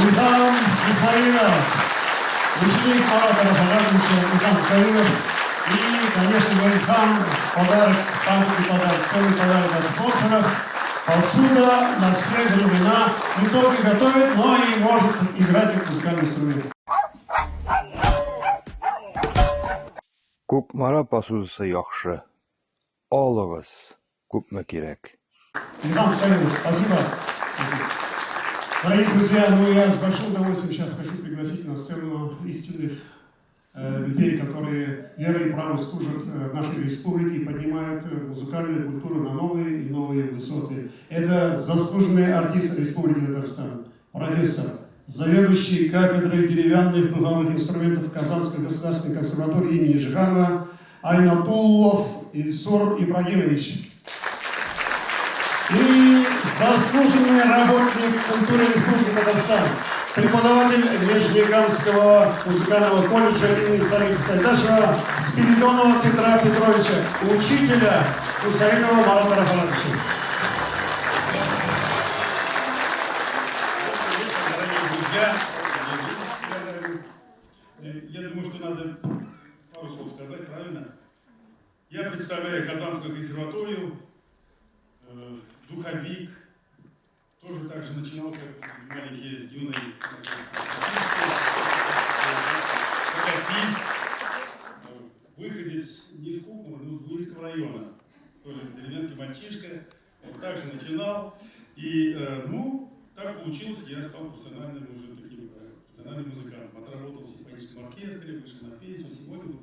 Ильгам Хусаинов, ученик Марата Рафагатовича, Ильгам Хусаинов. И, конечно, Ильгам, подарок, памятный подарок, целый подарок от спонсоров. Посуда на все времена не только готовит, но и может играть в музыкальный инструмент. Ko'kmara posudasi yaxshi. Olg'iz ko'pmi kerak? Ильгам Хусаинов, спасибо. Дорогие друзья, ну я с большим удовольствием сейчас хочу пригласить на сцену истинных людей, которые верой и правой служат нашей республике и поднимают музыкальную культуру на новые и новые высоты. Это заслуженный артист Республики Татарстан, профессор, заведующий кафедрой деревянных духовых инструментов Казанской государственной консерватории имени Жиганова Айнатуллов Ильсур Ибрагимович. И заслуженный работник культуры Республики Татарстан, преподаватель Нижнекамского музыкального колледжа имени Салиха Сайдашева Спиридонова Петра Петровича, учителя Хусаинова Марата Рафагатовича. Я думаю, что надо пару слов сказать, правильно? Я представляю Казанскую консерваторию, духовик, тоже так же начинал, как маленький юный артист, выходец не из Кукмара, но с Буинского района, тоже деревенский мальчишка, он также начинал, и, так получилось, я стал профессиональным уже таким профессиональным музыкантом, отработал в симфоническом оркестре, вышел на песню, сегодня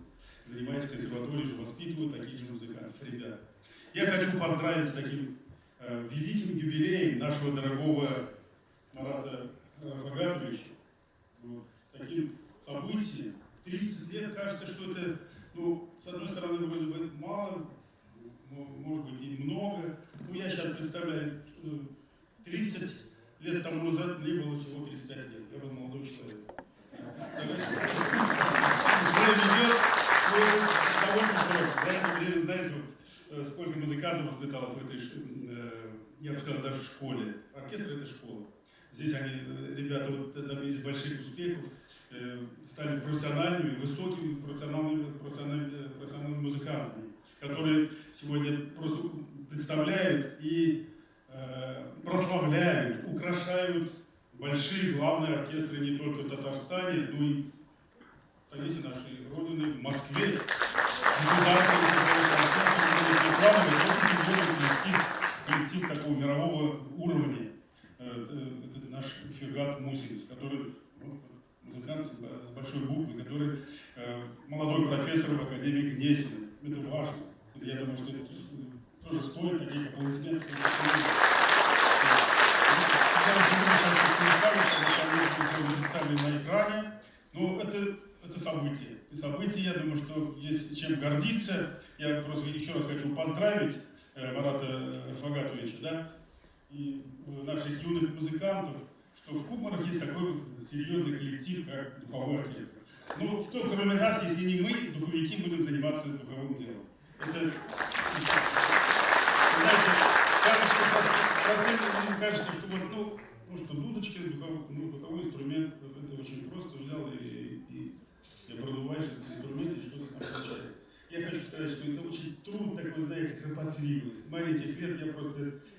занимаюсь в консерватории, уже воспитываю таких же музыкантов, ребят. Я хочу поздравить с таким великим юбилеем нашего дорогого Марата Рафагатовича. Вот, с таким событием. 30 лет кажется, что это, ну, с одной стороны, вроде бы мало, может быть и много. Ну, я сейчас представляю, что 30 лет тому назад мне было всего 35 лет. Я был молодой человек. Знаете, вот, сколько музыкантов воспиталось в этой, я бы сказал, даже в школе. Оркестр — это школа. Здесь они, ребята, вот, добились больших успехов, стали профессиональными, высокими профессиональными музыкантами, которые сегодня просто представляют и прославляют, украшают большие главные оркестры не только в Татарстане, но и в столице нашей Родины, в Москве. Коллектив такого мирового уровня. Это наш Фергат Мусин, который музыкант с большой буквы, который молодой профессор, академик Гнесин. Это важно. Я думаю, что это тоже стоит таких аплодисментов. На экране. Ну, это событие. И событие, я думаю, что есть чем гордиться. Я просто еще раз хочу поздравить Марата Рафагатовича, да, и наших юных музыкантов, что в Кукмарах есть такой серьезный коллектив, как духовой оркестр. Ну, кто кроме нас, если не мы, духовики, будем заниматься духовым делом. Это, знаете, кажется, что вот, ну что, дудочка, духовой инструмент, это очень просто взял и продуваешь этот инструмент, и что-то там получается. Я хочу сказать, что это очень труд такой, знаете, кропотливый. Смотрите,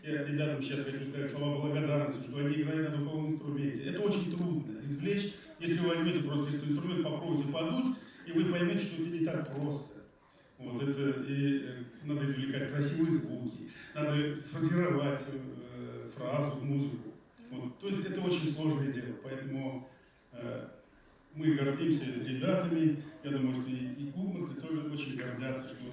я ребятам сейчас хочу сказать слова благодарности, что они играют на духовном инструменте. Это очень трудно извлечь, если вы возьмете просто этот инструмент, попробуйте подуть, и вы поймете, что это не так просто. Вот это, и надо извлекать красивые звуки, надо фразировать фразу, музыку. Вот. То есть это очень сложное дело, поэтому мы гордимся ребятами. Я думаю, что и кукмарцы тоже очень гордятся, что я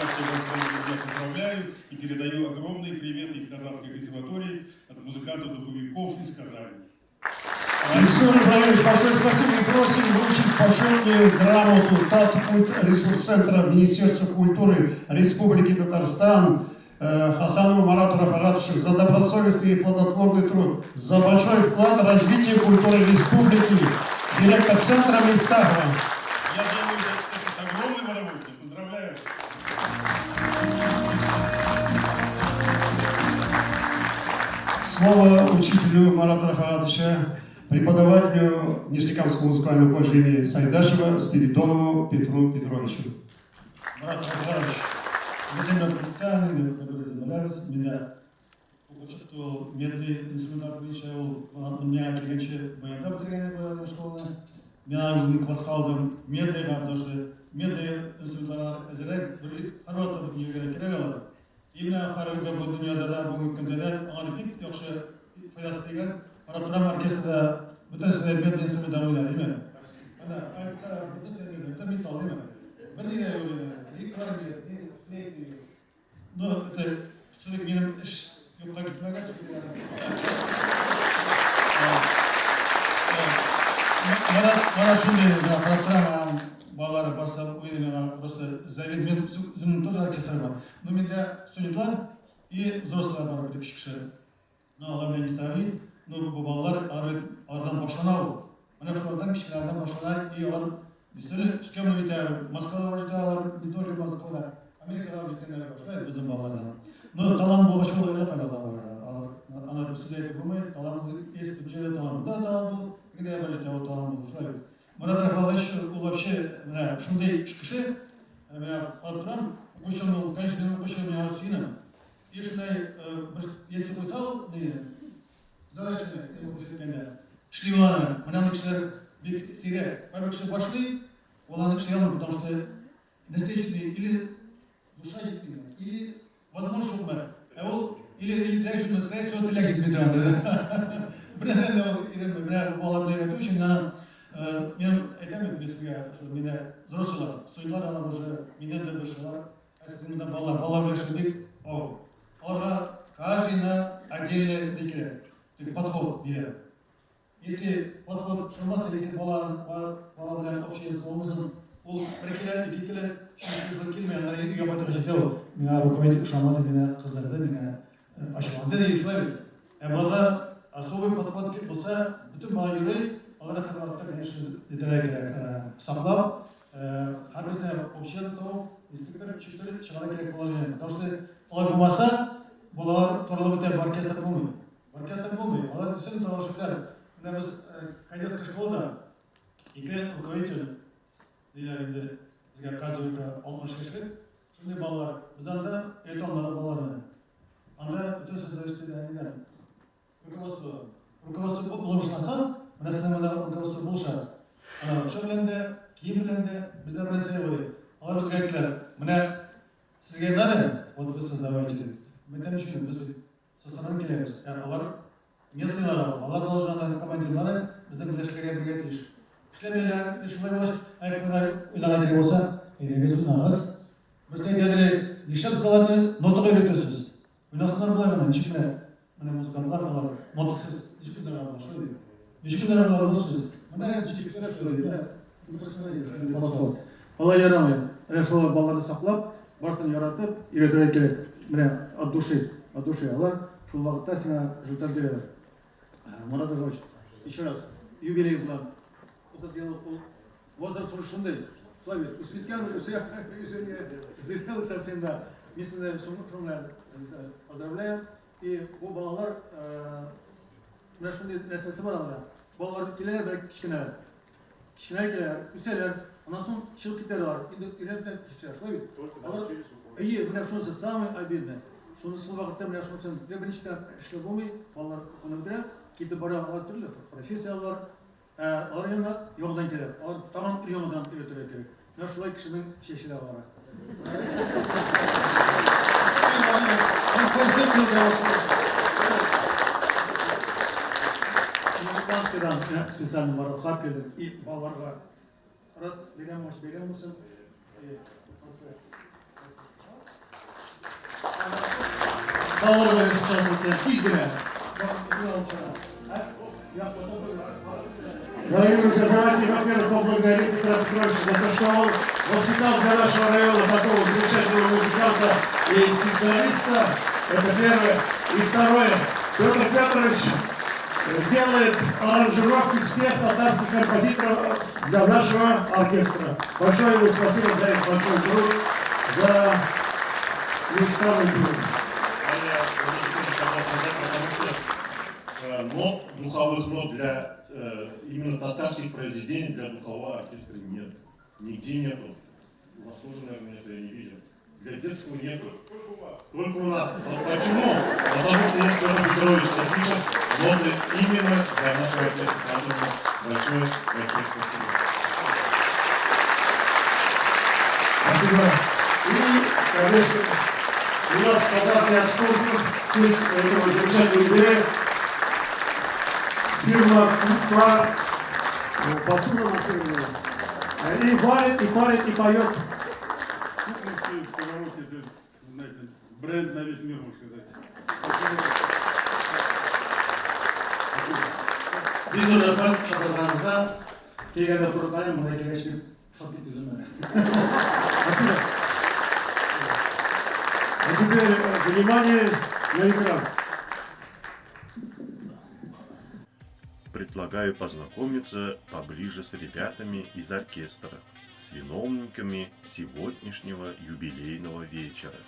всех поздравляю и передаю огромный привет из Казанской консерватории от музыкантов-духовиков из Казани. Александр Иванович, большое спасибо и просим вручить почетную грамоту ТАТ ресурс-центра Министерства культуры Республики Татарстан Хасанову Марату Рафагатовичу за добросовестный и плодотворный труд, за большой вклад в развитие культуры республики, директор центра Мифтахова. Я думаю, это с огромным удовольствием. Поздравляю. Слово учителю Марата Рафагатовича, преподавателю Нижнекамского музыкального колледжа Сайдашева Спиридонову Петру Петровичу. Марат Рафагатович, уважаемые депутаты, которые занимаются меня, что медный инструмент вышел, у меня клиенты, моя работа школа, меня не классалдым медный, потому что медный инструмент израиль хорошо не говорил. Именно характер был не дала будет кандидат, он пик тоже фаястыга, Марат оркестра, bütün medный инструмент давали, именно. Она, это металл, именно. Вернее, ну, это человек не так помогает. Марат şimdi программа балары барса просто завет мен тоже оркестр бар. Но менде студентлар и взрослые бар кіші. Но алар не стали, но bu балалар ардан башланау. Ана шулардан кішілерден башланай и алар Действительно, с кем мы Москва вылетала, не только Москва, Америка вылетела, біздің балалардан. Но талант болға чол ойлап қалады. Ана студент болмай, талант есть, бюджет талант. Да, талант был, где я полетел, талант был. Марат Рафагатович, ол вообще, шундай кіші, Артрам, көшемін, конечно, көшемін арсиным. И шундай, если писал, задача, шлеваны, мынаны кішілер, бекітсеге, поймекші башли, оланы шлеваны, потому что достаточно или душа есть, или возможно, что ол или тряжно сказать, что ты лягче бедран. Бірақ балалар айту үшін, мен айтамын бізге, что мені взрослар, студентлар алар уже, менен де бішілар, әсімді балалар білешіндік, оларға каждый на керек. Подход береді. Если подход шумасы, если бала белән общается болмасын, ол бір келе, екі келе, үшінші келмей, ана үйге қайтып жасау, меңа руководитель шамады, меңа қыздарды, меңа ашылғанды да ешілай. Балаға особый подход болса, bütün бала еврей, алара қызматта, конечно, сақлап, әрбірде общество, чистый шығара керек положение. Потому что олай болмаса, балалар торлы өте оркестр болмайды. Оркестр болмайды. Олар түсін тоғышықлар. Мына біз кадетский школда екі руководитель бізге қазір 60 кешілік, шындай балалар. Бізден да электронлары балаларына. Анда bütün социалистер руководство болмаса, мына сәмәлі руководство болса, шөбілінде, кейбірінде бізде бір нәрсе ғой. Алар бізге айтылар, мына сізге надо, вот вы создавайте. Мы там еще біз со стороны келеміз. Алар местныйлар, алар должны командирлары біздің бірлестікке бірге етіліш. Кішілер ешімай болаш, айқындай ойлаған ете болса, едіңіз ұнағыз. Біздің дәдірі неші саларыны нотық өйретесіз. Ойласынар болайғана, нешімі музыкантлар алар нотықсыз. Нешімдер алар что дейді? Нешімдер алар нотықсыз. Мына жекшілер что дейді? Алай ярамайды. Шолар балаларды сақлап, баштан яратып, үйретуге керек. Міне, от души. Алар шул вақытта сіңа жылтар береді. Марат Ильич, еще раз, юбилей знам. Возраст уже шундай. Славик, усветкан уже все, зрелый совсем, да. Mislim şunlar pozdravляем. И bu balalar, mene şunday nesnesi var alanda. Balalar keler belki kichkinalar. Kichkinalar kelar, üseler. Ondan sonra çıkıp giderler. Şimdi üretmen çıkacak. Славик. İyi, mene şunası самый обидный. Şunası bu vakitte mene şunası bir işte işle bulmayı, balalar onu bitiren. Gitti bara alar türlü profesiyalar. Arayana yoldan gelir. Tamam bir yoldan üreterek gerek. Ne şulay kişinin çeşitli alara. Музыкантскийдан специально маратхап келді. И балаларға раз берем мұсын. Балаларға жасып өткен тезгілі. Дорогие друзья, давайте, во-первых, поблагодарим Петра Петровича за то, что он воспитал для нашего района такого замечательного музыканта и специалиста. Это первое. И второе. Петр Петрович делает аранжировки всех татарских композиторов для нашего оркестра. Большое ему спасибо за этот большой труд, за музыкальный труд. Нот, духовых нот для именно татарских произведений для духового оркестра нет. Нигде нету. У вас тоже, наверное, это я не видел. Для детского нету. Только у нас. Почему? Потому что есть Петр Петрович, кто пишет ноты именно для нашего оркестра. Большое спасибо. Спасибо. И, конечно, у нас подарки от спонсоров в честь этого замечательного юбилея. Фирма Купар, посуда Максим и варит, и парит, и поет. Кухонские сковородки, это, знаете, бренд на весь мир, можно сказать. Спасибо. Biz orada şapırlarımızda kelgende turuklayım, buna kelgeç bir şapit üzülmedi. Спасибо. А теперь внимание на экран. Предлагаю познакомиться поближе с ребятами из оркестра, с виновниками сегодняшнего юбилейного вечера.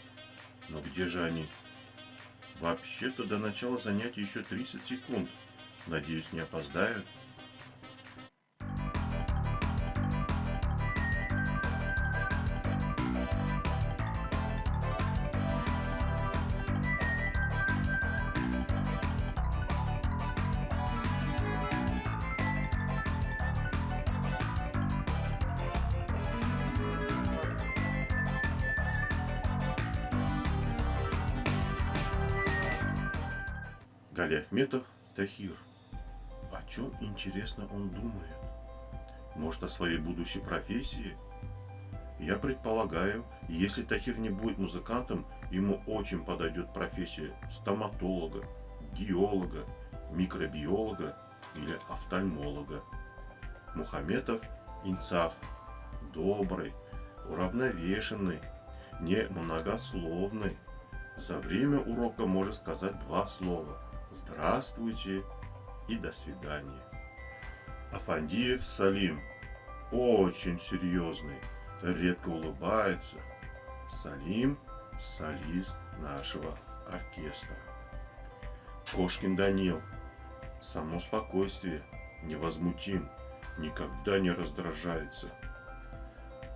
Но где же они? Вообще-то до начала занятия еще 30 секунд. Надеюсь, не опоздают. Галиахметов Тахир. О чем, интересно, он думает? Может, о своей будущей профессии? Я предполагаю, если Тахир не будет музыкантом, ему очень подойдет профессия стоматолога, геолога, микробиолога или офтальмолога. Мухаметов Инцав – добрый, уравновешенный, не многословный. За время урока может сказать 2 слова «здравствуйте» и «до свидания». Афандиев Салим – очень серьезный, редко улыбается. Салим – солист нашего оркестра. Кошкин Данил – само спокойствие, невозмутим, никогда не раздражается.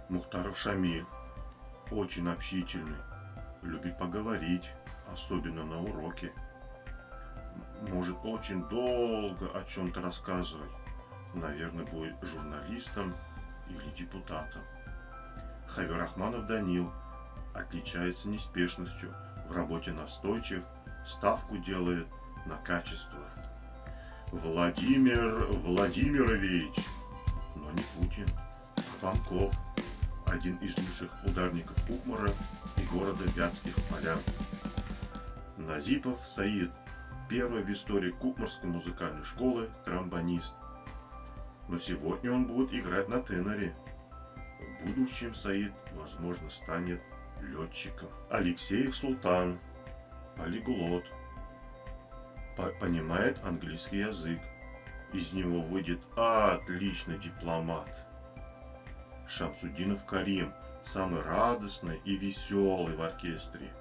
Мухтаров Шамиль – очень общительный, любит поговорить, особенно на уроке. Может очень долго о чем-то рассказывать. Наверное, будет журналистом или депутатом. Хавирахманов Данил отличается неспешностью, в работе настойчив, ставку делает на качество. Владимир Владимирович, но не Путин, Панков, один из лучших ударников Кукмара и города Вятских Полян. Назипов Саид, первый в истории Кукмарской музыкальной школы тромбонист. Но сегодня он будет играть на теноре. В будущем Саид, возможно, станет летчиком. Алексеев Султан, полиглот, понимает английский язык. Из него выйдет отличный дипломат. Шамсудинов Карим, самый радостный и веселый в оркестре.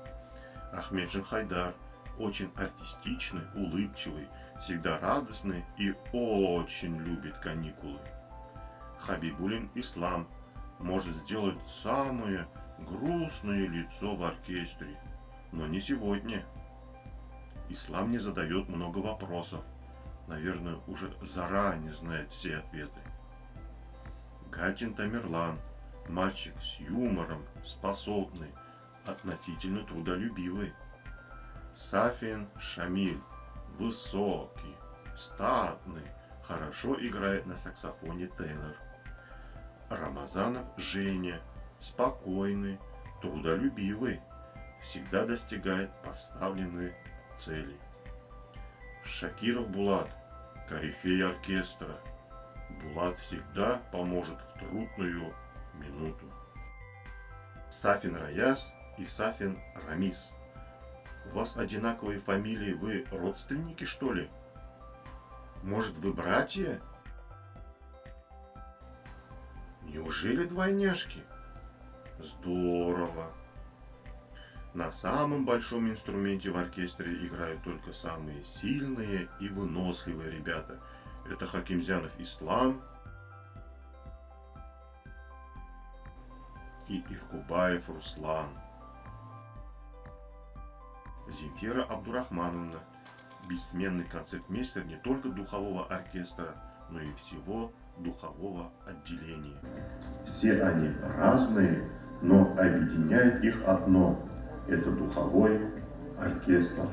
Ахмеджан Хайдар, очень артистичный, улыбчивый, всегда радостный и очень любит каникулы. Хабибулин Ислам может сделать самое грустное лицо в оркестре, но не сегодня. Ислам не задает много вопросов, наверное, уже заранее знает все ответы. Гатин Тамерлан, мальчик с юмором, способный, относительно трудолюбивый. Сафин Шамиль, высокий, статный, хорошо играет на саксофоне тенор. Рамазанов Женя, спокойный, трудолюбивый, всегда достигает поставленной цели. Шакиров Булат, корифей оркестра. Булат всегда поможет в трудную минуту. Сафин Раяс и Сафин Рамис. У вас одинаковые фамилии, вы родственники, что ли? Может, вы братья? Неужели двойняшки? Здорово! На самом большом инструменте в оркестре играют только самые сильные и выносливые ребята. Это Хакимзянов Ислам и Иркубаев Руслан. Земфира Абдурахмановна, бессменный концертмейстер не только духового оркестра, но и всего духового отделения. Все они разные, но объединяет их одно – это духовой оркестр.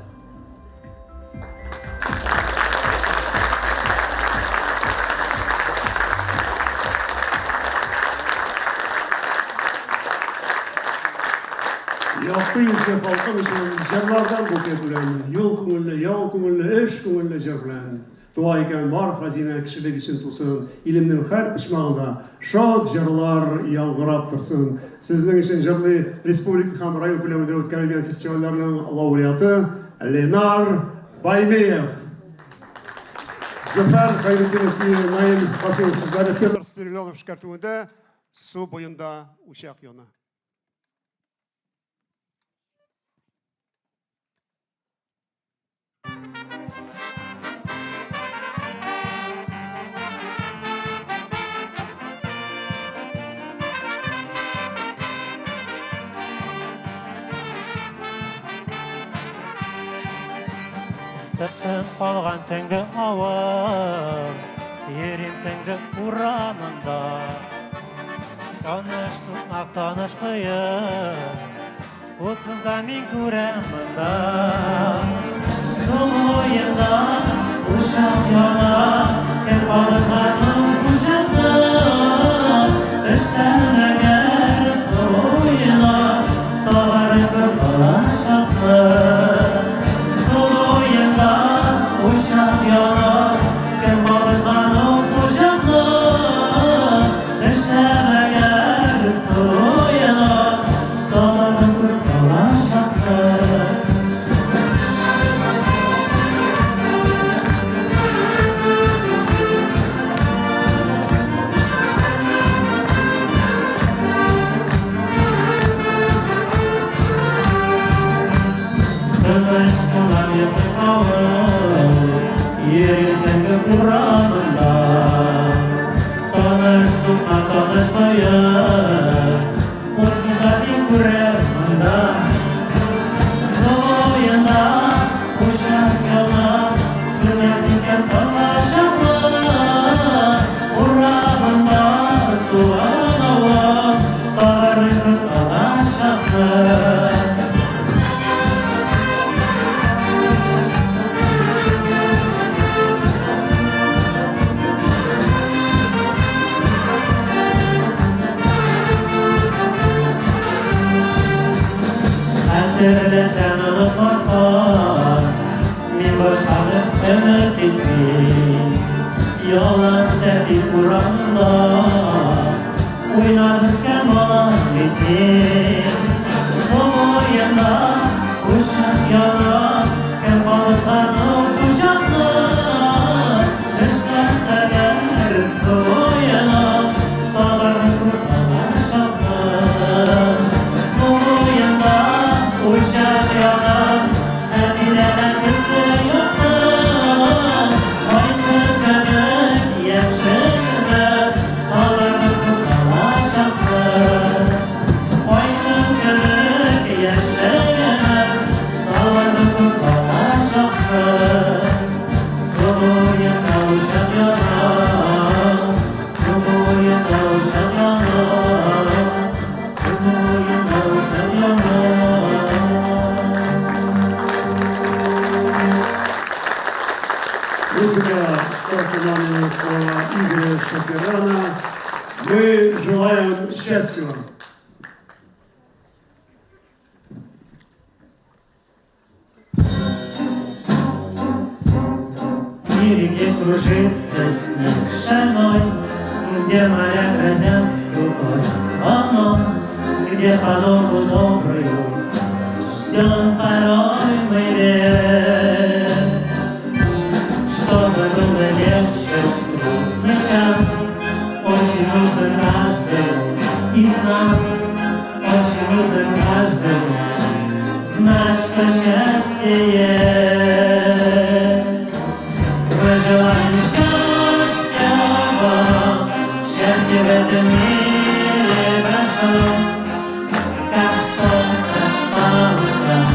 Yakты izle halkım için jırlardan bu köpülen, yol көңілі, ял көңілі, эш көңілі жыр белән. Туа икән бар хазина кешелек өчен тусын, илемнең һәр почмагында шат җырлар яңгырап торсын. Сезнең өчен җырлый республика һәм район күләмендә үткәрелгән фестивальләрнең лауреаты Ленар Баймеев. Зөфәр Хәйретдинов и Наил Касимов сүзләре Петр Спиридонов эшкәртүендә су буенда учак яна. Тыттың қалған түнгі ауыр, ерен түнгі урамында. Танышсың ақ таныш қиын, отсызда мен көрем мұнда. Сұлу ойында ұшақ яна, кер балызғаның ұшында. Ішсәлігер сұлу ойына, тағарып бала шапты. Solo uşak yanar, kim bağırsanıp uçaklar, düşemeler suyuna, dağların kurtulacaktır. Kılıç sular yapıp alır, yerinden gök uğramında. Tanış sultan tanış koyar, mutsuzların kuremanda. Soyuna uçak yola, sürmez iken kalacaklar. Uğramında duvarın hava, dağların kurtulacaklar. Hatırla sen unutmazsan, min başkanı ümit bittin. Yollarda bir Kur'an'da oynarmışken olan bittin. Soyunda uçak yanar, kim bağırsan o uçaklar. Düşlerler soyuna, dağların kurtulacaklar. Soyunda uçak yanar, sevilenen kızı yoktur. Aydın gönül yaşınlar, dağların kurtulacaklar. Aydın gönül yaşınlar, dağların kurtulacaklar. Soyunda uçak yanar, soyunda uçak yanar, soyunda uçak yanar. Музыка Стаса Ланина, слова Игоря Шаферана. Мы желаем счастья вам. В мире, где кружится снег шальной, где моря грозят крутой волной, где подолгу добрую ждем порой мы лет. Чтобы было легче в трудный час, очень нужно каждому из нас, очень нужно каждому знать, что счастье есть. Мы желаем счастья вам, счастья в этом мире большом, как солнце по утрам,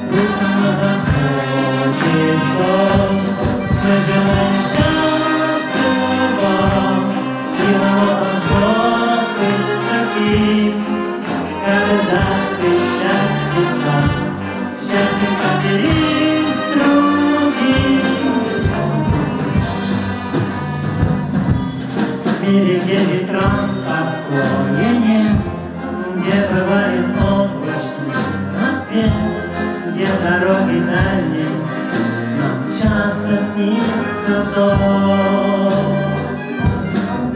пусть оно заходит в дом. Мы желаем счастья вам, и оно должно быть таким, когда ты счастлив сам, счастьем поделись с другим. В мире, где ветром покоя нет, где бывает облачный рассвет, где дороги дальние часто снится дом.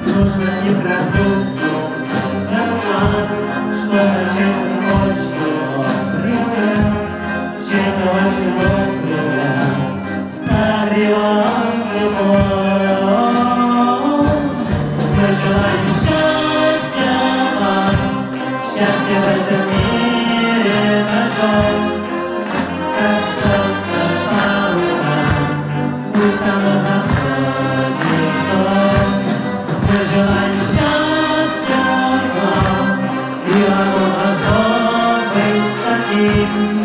Нужно и грозу, чтобы чей-то очень добрый взгляд, чей-то очень добрый взгляд согревал тепло. Мы желаем счастья вам, счастья в этом мире большом, как солнце по утрам, пусть оно заходит в дом. Мы желаем счастья вам, и оно должно быть таким,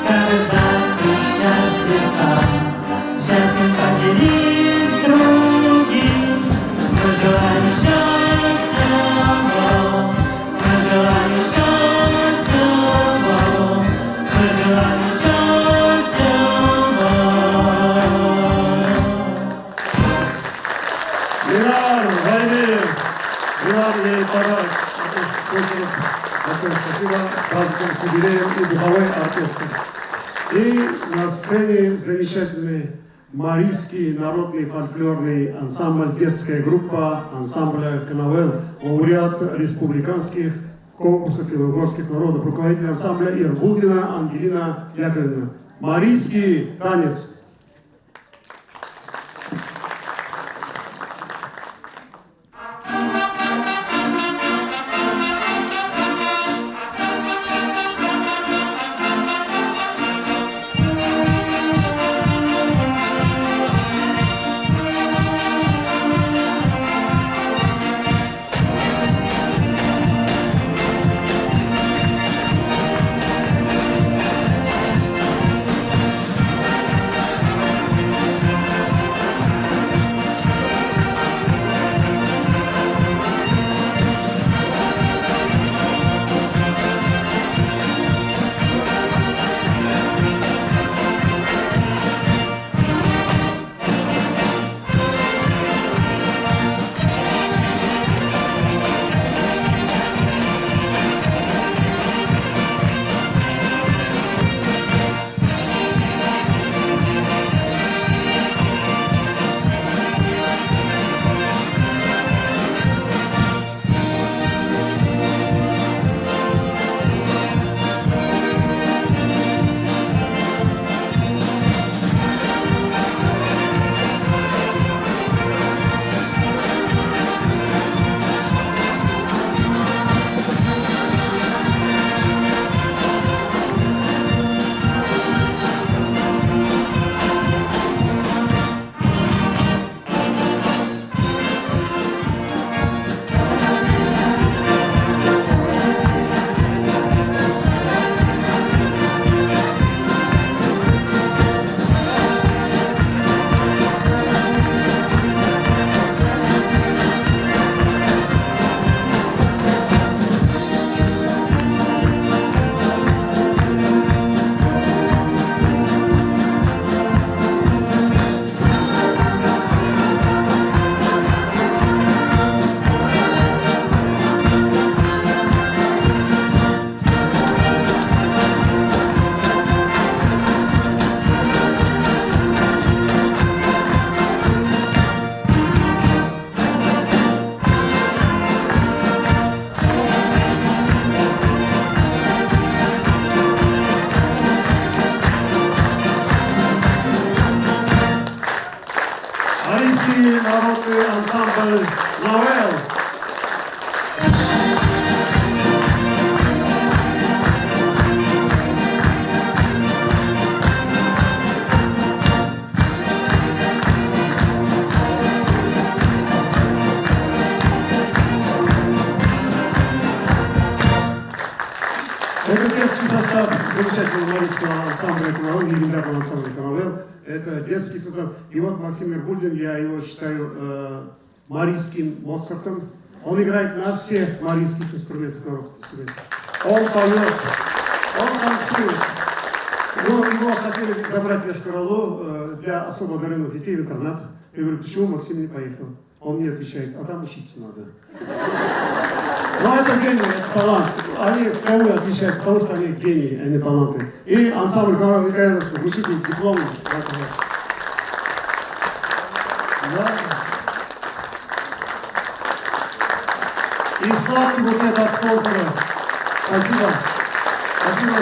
когда ты счастлив сам, счастьем поделись с другим. Мы желаем счастья вам, мы желаем счастья вам, мы желаем счастья вам. Мирар, войны, Мирар ей подарок от наших спонсоров. Большое спасибо. С праздником, с юбилеем и духовой оркестр. И на сцене замечательный Марийский народный фольклорный ансамбль, детская группа ансамбля «Канавел», лауреат республиканских конкурсов филологических народов, руководитель ансамбля Ирбулдина Ангелина Яковлевна. Марийский танец. Марийский народный ансамбль «Навел». Это детский состав замечательного марийского ансамбля «Канавел», легендарного ансамбля «Канавел». Это детский состав. И вот Максим Ирбулдин, я его считаю марийским Моцартом. Он играет на всех марийских инструментах, народных инструментах. Он поет, он танцует. Но его хотели забрать в Йошкар-Олу для особо одаренных детей в интернат. Я говорю, почему Максим не поехал? Он мне отвечает, а там учиться надо. Но это гений, это талант. Они вправую отвечают, потому что они гении, они таланты. И ансамбль «Канавел» Николаевич, вручите диплом. Да. И сладкий букет от спонсора. Спасибо. Спасибо.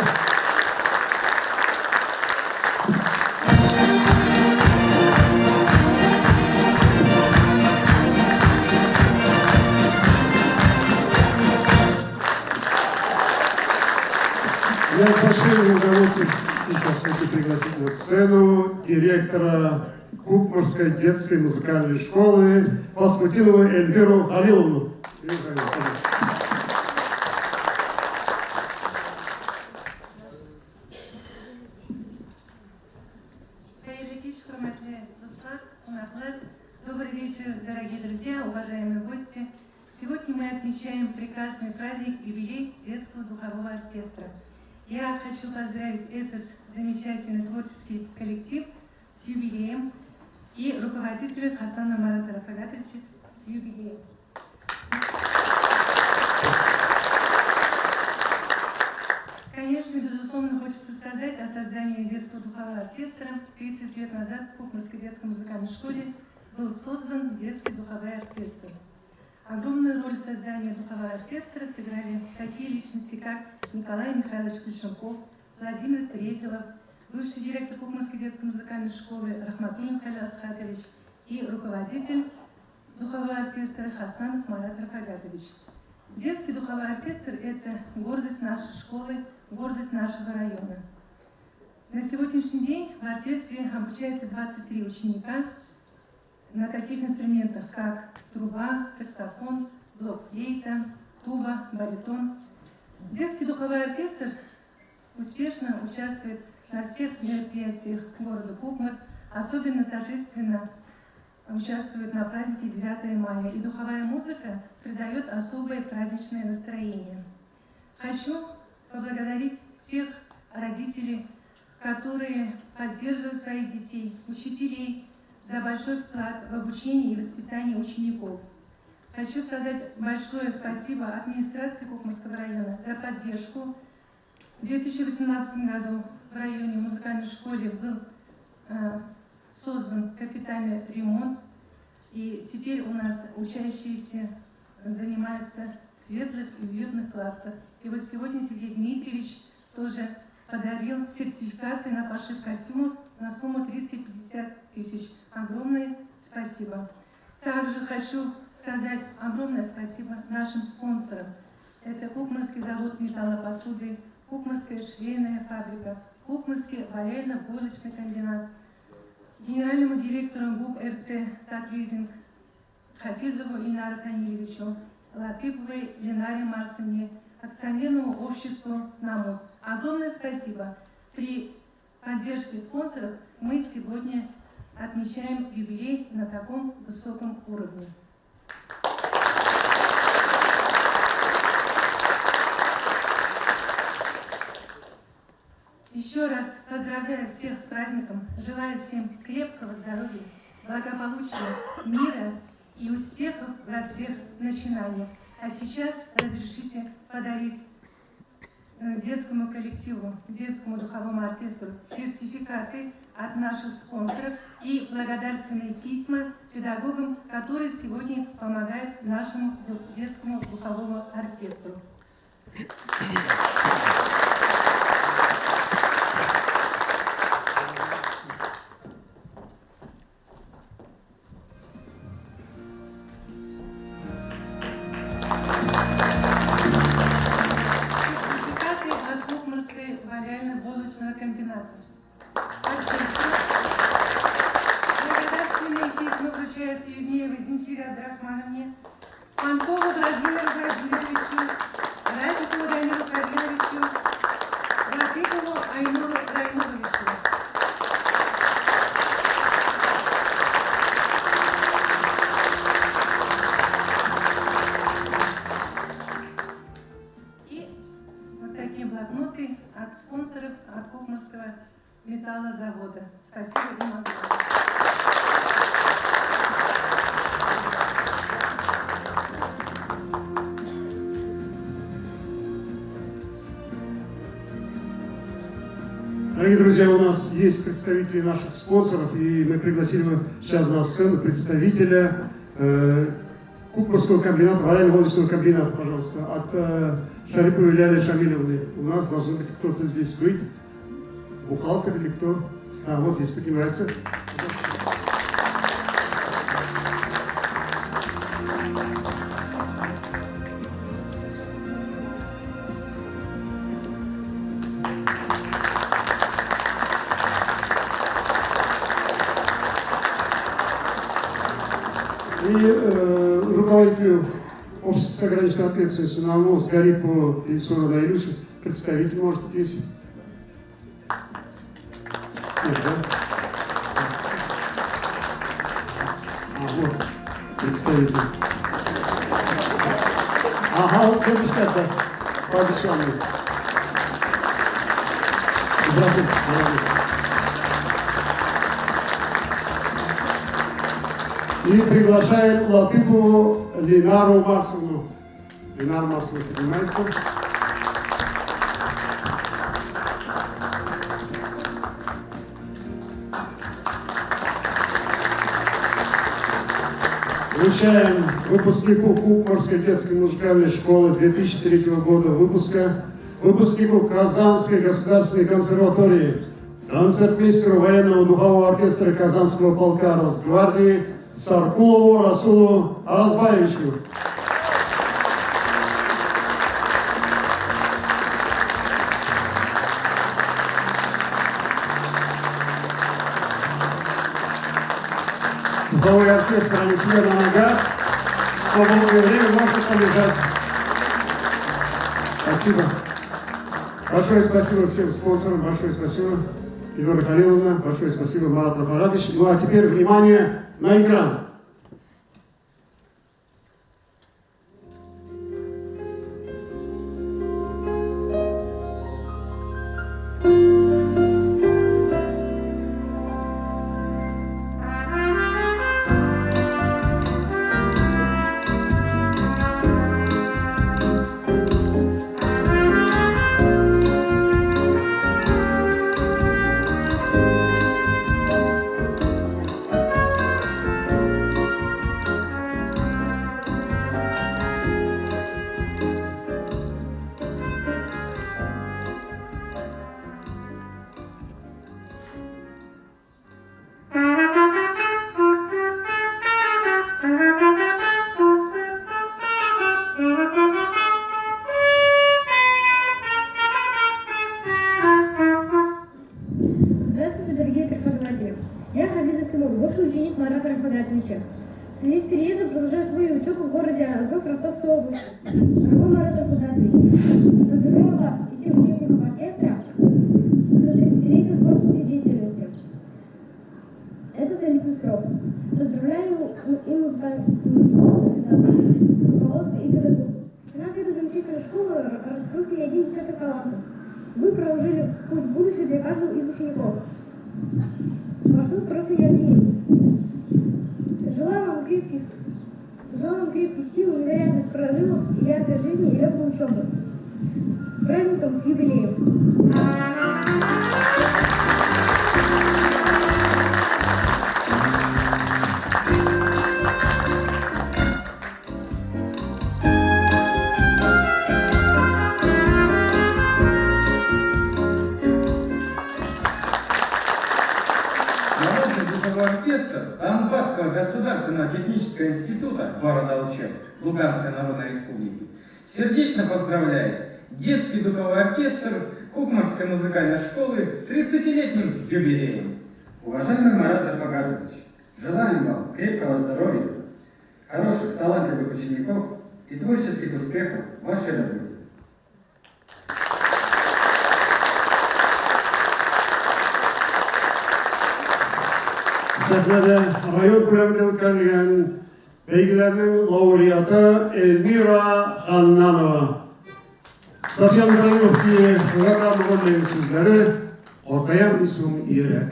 Я с большим удовольствием сейчас хочу пригласить на сцену директора Кукмарской детской музыкальной школы Фасхутдинову Эльвиру Халиловну. Добрый вечер, дорогие друзья, уважаемые гости. Сегодня мы отмечаем прекрасный праздник, юбилей детского духового оркестра. Я хочу поздравить этот замечательный творческий коллектив с юбилеем и руководителя Хасана Марата Рафагатовича с юбилеем. Конечно, безусловно, хочется сказать о создании детского духового оркестра. 30 лет назад в Кукмарской детской музыкальной школе был создан детский духовой оркестр. Огромную роль в создании духового оркестра сыграли такие личности, как Николай Михайлович Плешенков, Владимир Трефилов, бывший директор Кукмарской детской музыкальной школы Рахматуллин Халил Асхатович и руководитель духового оркестра Хасанов Марат Рафагатович. Детский духовой оркестр – это гордость нашей школы, гордость нашего района. На сегодняшний день в оркестре обучается 23 ученика на таких инструментах, как труба, саксофон, блокфлейта, туба, баритон. Детский духовой оркестр успешно участвует на всех мероприятиях города Кукмар, особенно торжественно участвует на празднике 9 мая, и духовая музыка придает особое праздничное настроение. Хочу поблагодарить всех родителей, которые поддерживают своих детей, учителей за большой вклад в обучение и воспитание учеников. Хочу сказать большое спасибо администрации Кукмарского района за поддержку. В 2018 году в районе музыкальной школы был создан капитальный ремонт, и теперь у нас учащиеся занимаются в светлых и уютных классах. И вот сегодня Сергей Дмитриевич тоже подарил сертификаты на пошив костюмов на сумму 350 тысяч. Огромное спасибо. Также хочу сказать огромное спасибо нашим спонсорам. Это Кукмарский завод металлопосуды, Кукмарская швейная фабрика, Кукмарский валяльно-войлочный комбинат, генеральному директору ГУП РТ «Татлизинг» Хафизову Ильнару Фанилевичу, Латыповой Ленаре Марсовне, акционерному обществу «Намус». Огромное спасибо. При поддержке спонсоров мы сегодня отмечаем юбилей на таком высоком уровне. Еще раз поздравляю всех с праздником, желаю всем крепкого здоровья, благополучия, мира и успехов во всех начинаниях. А сейчас разрешите подарить детскому коллективу, детскому духовому оркестру сертификаты от наших спонсоров и благодарственные письма педагогам, которые сегодня помогают нашему детскому духовому оркестру. Комбината. Благодарственные письма вручаются Юзмеевой Земфире Абдрахмановне, Панкову Владимиру Владимировичу, Рафикову Дамиру Фаридовичу, Латыпову Айнуру Райнуровичу. Блокноты от спонсоров, от Кукмарского металлозавода. Спасибо им огромное. Дорогие друзья, у нас есть представители наших спонсоров, и мы пригласили сейчас на сцену представителя Кукмарского комбината, валяльно-войлочного комбината, пожалуйста, от Шариповой Ляли Шамилевны. У нас должен быть кто-то здесь быть, бухгалтер или кто. А, вот здесь поднимается. И руководителю общества с ограниченной ответственностью на МОЗ Гарипову Ильсуру Дайлюшу, представитель, может, есть? Нет, да? А, вот, представитель. Ага, вот дедушка отдаст, пообещал мне. Ибрахим, молодец. И приглашаем Латыпову Ленару Марсовну. Ленара Марсовна поднимается. Вручаем выпускнику Кукмарской детской музыкальной школы 2003 года выпуска, выпускнику Казанской государственной консерватории, концертмейстеру военного духового оркестра Казанского полка Росгвардии Саркулову Расулу Аразбаевичу. Духовой оркестр, они все на ногах. В свободное время можно полежать. Спасибо. Большое спасибо всем спонсорам, большое спасибо, Егора Халиловна, большое спасибо, Марат Рафагатович. Ну а теперь внимание на экран. Здравствуйте, дорогие преподаватели. Я Хабизов Тимур, бывший ученик Марата Рафагатовича. В связи с переездом продолжаю свою учебу в городе Азов Ростовской области. Дорогой Марат Рафагатович, поздравляю вас и всех участников оркестра с 30-летием творческой деятельности. Это солидный срок. Поздравляю и музыкальную школу с этой датой, руководство и педагогов. В стенах этой замечательной школы раскрылся не один десяток талантов. Вы проложили путь в будущее для каждого из учеников. Ваш труд просто неоценим. Желаю вам крепких сил, невероятных прорывов и яркой жизни и легкой учебы. С праздником, с юбилеем! Оркестр Донбасского государственного технического института города Алчевск Луганской Народной Республики сердечно поздравляет детский духовой оркестр Кукмарской музыкальной школы с 30-летним юбилеем. Уважаемый Марат Рафагатович, желаем вам крепкого здоровья, хороших, талантливых учеников и творческих успехов в вашей работе. Sahnede rayon kulübünde o'tkazilgan belgilarning laureati Elmira Xannanova. Safyan Ibrahimovga g'alaba bo'lgan so'zlari ortayam ism Irak.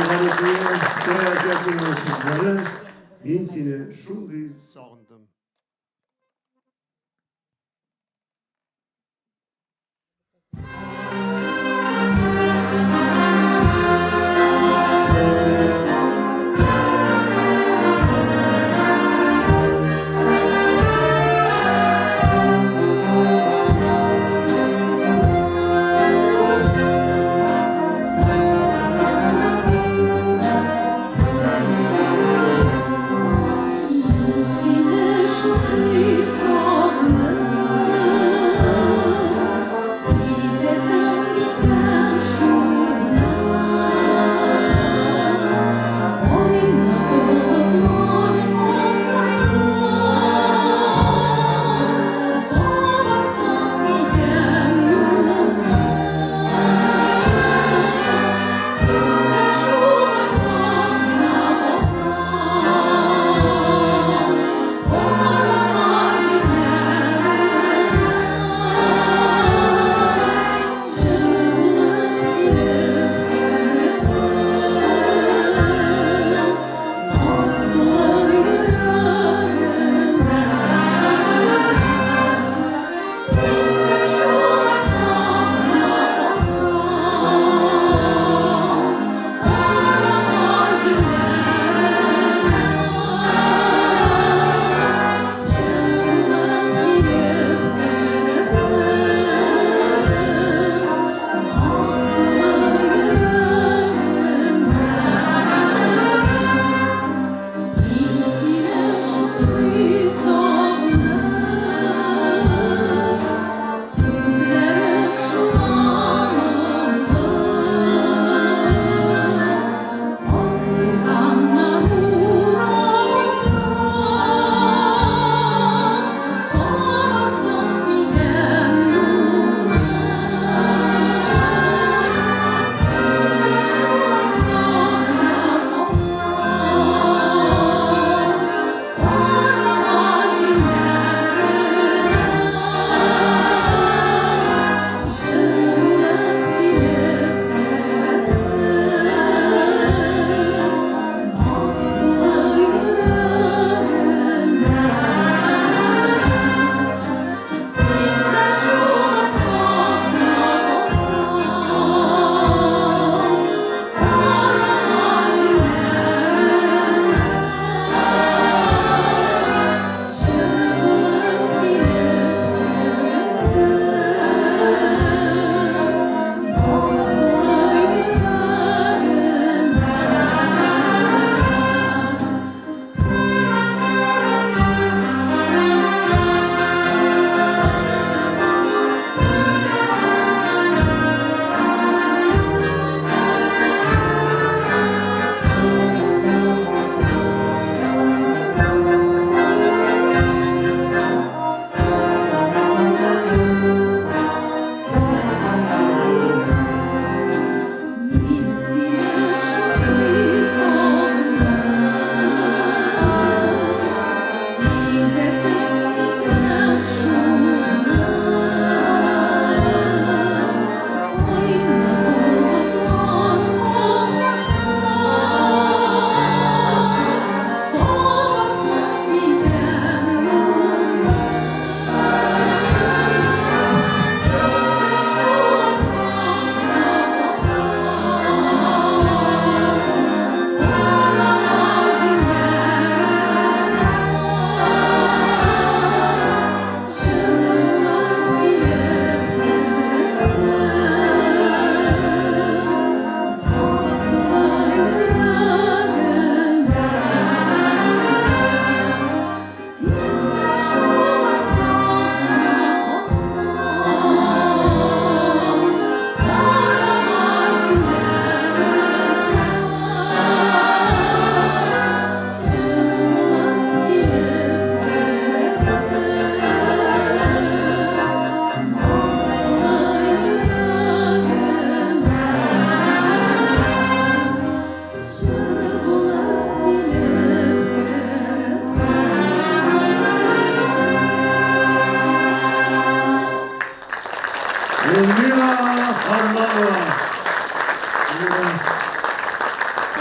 Ағалықпен Қытай Азиятының сөздері, мен сені шундай сағындым. Синя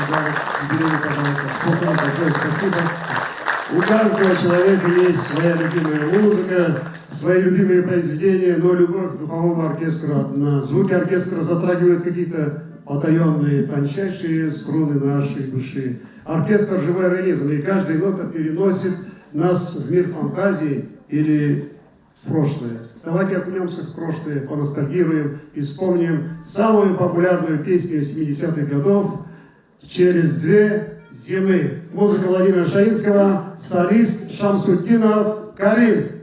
подарок, юбилейный подарок. Спонсорам большое спасибо. У каждого человека есть своя любимая музыка, свои любимые произведения, но любовь к духовому оркестру одна. Звуки оркестра затрагивают какие-то потаенные, тончайшие струны нашей души. Оркестр – живой организм, и каждая нота переносит нас в мир фантазии или в прошлое. Давайте окунемся в прошлое, поностальгируем и вспомним самую популярную песню 70-х годов «Через две зимы». Музыка Владимира Шаинского, солист Шамсуддинов Карим.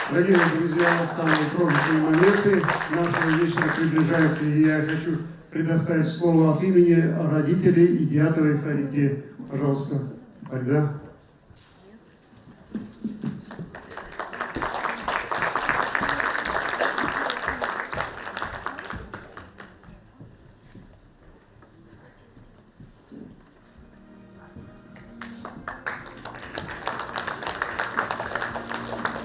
Дорогие друзья, самые трогательные моменты нашего вечера приближаются, и я хочу предоставить слово от имени родителей Идиатовой Фариде. Пожалуйста, Фарида.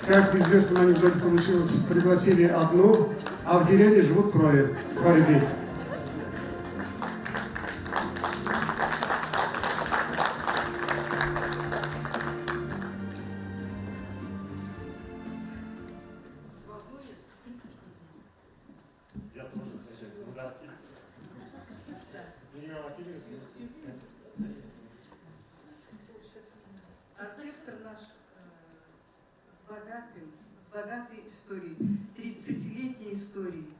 Как в известном анекдоте получилось, пригласили одну, а в деревне живут трое. Фариды. Я тоже оркестр наш с богатой историей, 30-летней историей.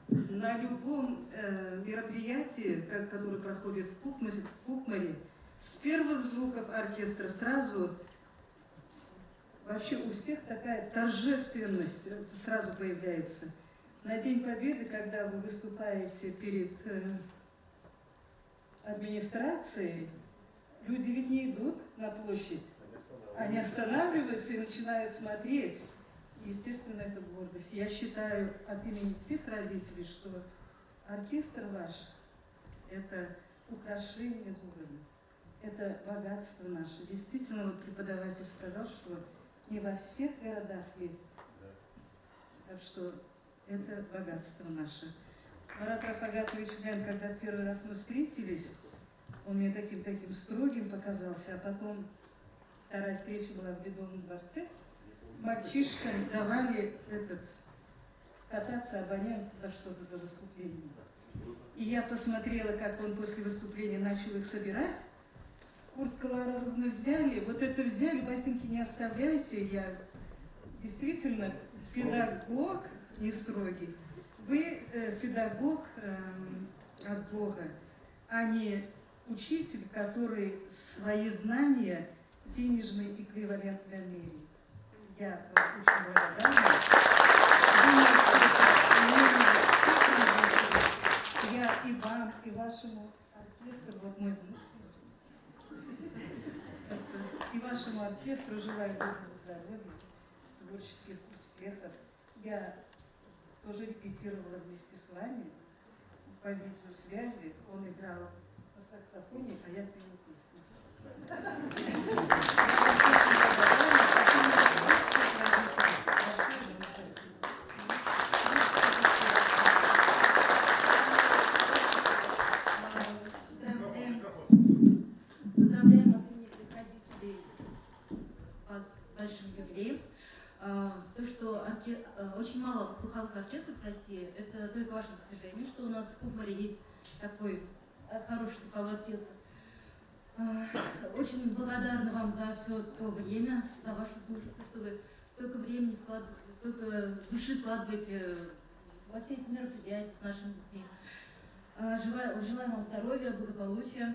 На любом мероприятии, которое проходит в Кукмаре, с первых звуков оркестра сразу вообще у всех такая торжественность сразу появляется. На День Победы, когда вы выступаете перед администрацией, люди ведь не идут на площадь, они останавливаются и начинают смотреть. естественно, это гордость. Я считаю от имени всех родителей, что оркестр ваш – это украшение города, это богатство наше. Действительно, вот преподаватель сказал, что не во всех городах есть. Так что это богатство наше. Марат Рафагатович, когда в первый раз мы встретились, он мне таким строгим показался, а потом вторая встреча была в Ледовом дворце. Мальчишкам давали кататься абонент за что-то, за выступление. И я посмотрела, как он после выступления начал их собирать. Куртка разно взяли, вот это взяли, ботинки не оставляйте. Я действительно педагог, не строгий. Вы педагог от Бога, а не учитель, который свои знания денежный эквивалент меряет. Я вам очень благодарна. Думаю, что это мнение всех родителей. Я и вам, и вашему оркестру, вот мой внук, и вашему оркестру желаю доброго здоровья, творческих успехов. Я тоже репетировала вместе с вами по видеосвязи. Он играл на саксофоне, а я пела песни. Поздравляем от имени всех родителей вас с большим юбилеем. То, что очень мало духовых оркестров в России, это только ваше достижение, что у нас в Кукмаре есть такой хороший духовой оркестр. Очень благодарна вам за все то время, за вашу душу, то, что вы столько времени столько души вкладываете во все эти мероприятия с нашими детьми. Желаю вам здоровья, благополучия,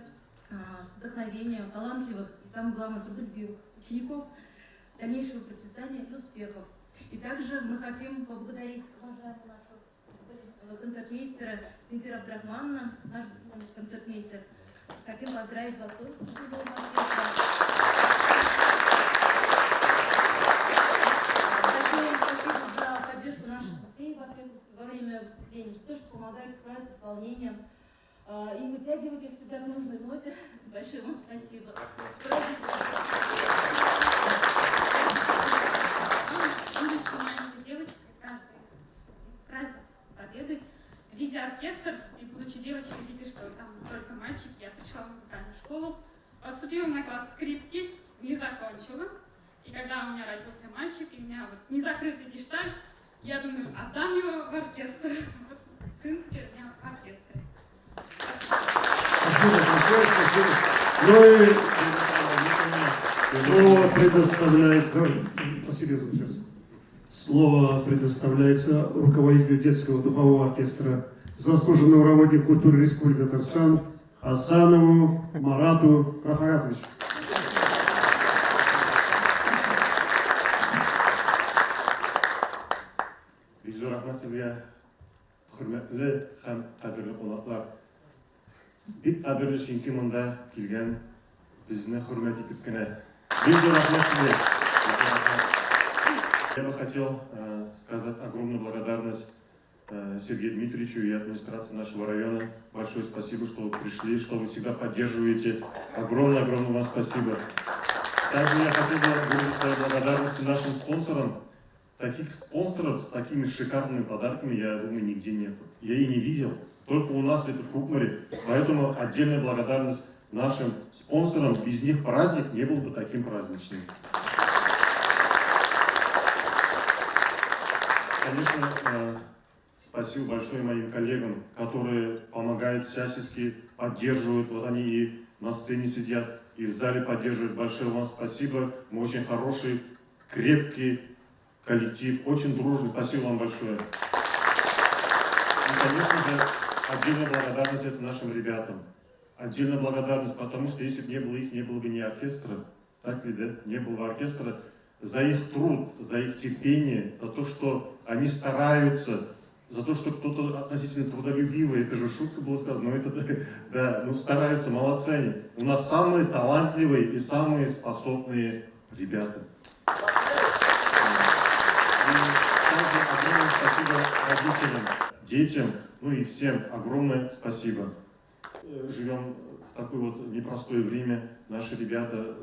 вдохновения, талантливых и, самое главное, трудолюбивых учеников, дальнейшего процветания и успехов. И также мы хотим поблагодарить уважаемого нашего концертмейстера Земфира Абдрахмановна, наш концертмейстер. Хотим поздравить вас тоже с юбилеем оркестра. Большое спасибо за поддержку наших детей во время выступлений, за то, что помогаете справиться с волнением и вытягивать их всегда к нужной ноте. Большое вам спасибо. Будучи маленькой девочкой, каждый праздник Победы, видя оркестр и будучи девочкой, видя, что там только мальчики, я пришла в музыкальную школу, поступила на класс скрипки, не закончила. И когда у меня родился мальчик, и у меня вот незакрытый гештальт, я думаю, отдам его в оркестр. Вот сын теперь у меня в оркестре. Спасибо большое, спасибо. Ну и слово предоставляется, спасибо, сейчас. Слово предоставляется руководителю детского духового оркестра, заслуженному работнику культуры Республики Татарстан Хасанову Марату Рафагатовичу. Бик рахмат сезгә, хөрмәтле һәм кадерле кунаклар. Бик кадерле чөнки монда килгән, безне хөрмәт итеп кенә. Бик рахмат сезгә. Я бы хотел сказать огромную благодарность Сергею Дмитриевичу и администрации нашего района. Большое спасибо, что вы пришли, что вы всегда поддерживаете. Огромное вам спасибо. Также я хотел бы выразить свою благодарность нашим спонсорам. Таких спонсоров с такими шикарными подарками, я думаю, нигде нет. Я и не видел. Только у нас это в Кукмаре. Поэтому отдельная благодарность нашим спонсорам. Без них праздник не был бы таким праздничным. Конечно, спасибо большое моим коллегам, которые помогают всячески, поддерживают. Вот они и на сцене сидят, и в зале поддерживают. Большое вам спасибо. Мы очень хороший, крепкий коллектив, очень дружный. Спасибо вам большое. И, конечно же, отдельная благодарность это нашим ребятам. Отдельная благодарность, потому что если бы не было их, не было бы ни оркестра. Так ведь, да? Не было бы оркестра. За их труд, за их терпение, за то, что они стараются, за то, что кто-то относительно трудолюбивый, это же шутка была сказана, но это, да, ну стараются, молодцы они. У нас самые талантливые и самые способные ребята. также огромное спасибо родителям, детям, ну и всем огромное спасибо. Живем в такое вот непростое время. Наши ребята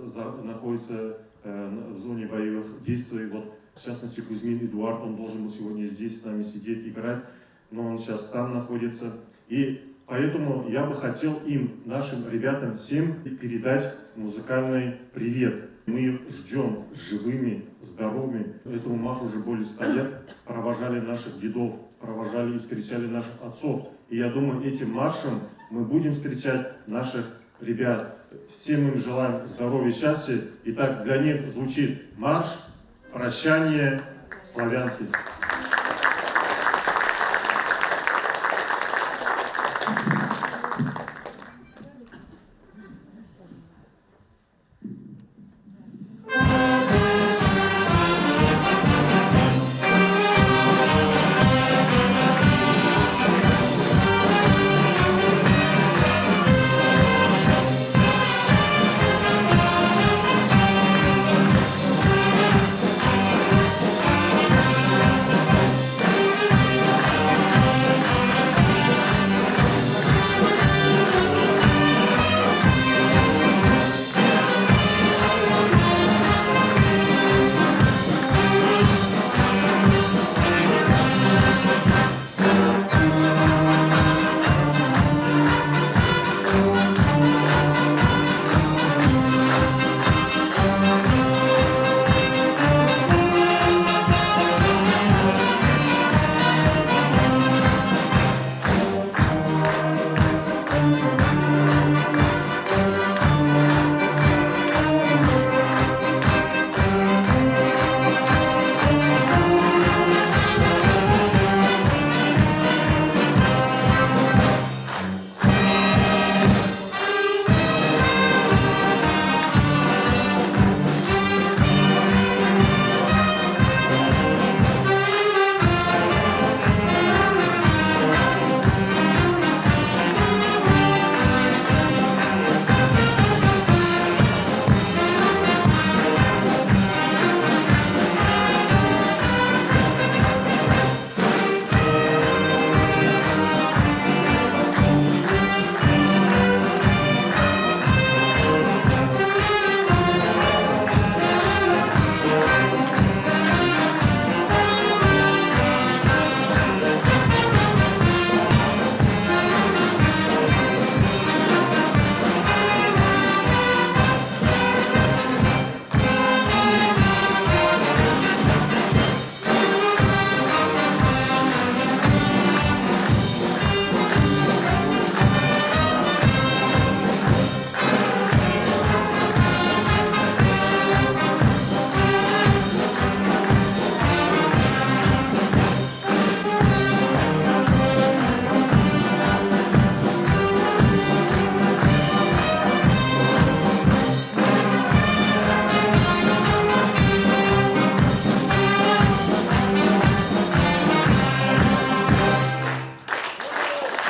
находятся в зоне боевых действий. Вот, в частности, Кузьмин Эдуард, он должен был сегодня здесь с нами сидеть, играть, но он сейчас там находится. И поэтому я бы хотел им, нашим ребятам, всем передать музыкальный привет. Мы их ждем живыми, здоровыми. Этому маршу уже более 100 лет. Провожали наших дедов, провожали и встречали наших отцов. И я думаю, этим маршем мы будем встречать наших ребят. Всем им желаем здоровья, счастья. Итак, для них звучит марш «Прощание славянки».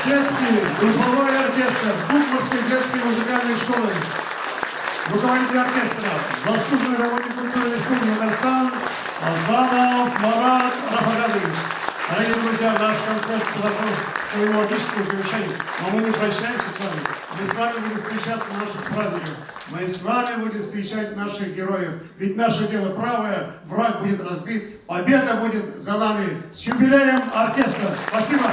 Детский духовой оркестр Кукмарской детской музыкальной школы. Руководитель оркестра, заслуженный работник культуры Республики Татарстан Азанов Марат Рафагатович. Дорогие друзья, наш концерт подошел к своему логическому завершению. Но мы не прощаемся с вами. Мы с вами будем встречаться на наших праздниках. Мы с вами будем встречать наших героев. Ведь наше дело правое, враг будет разбит, победа будет за нами. С юбилеем оркестра. Спасибо.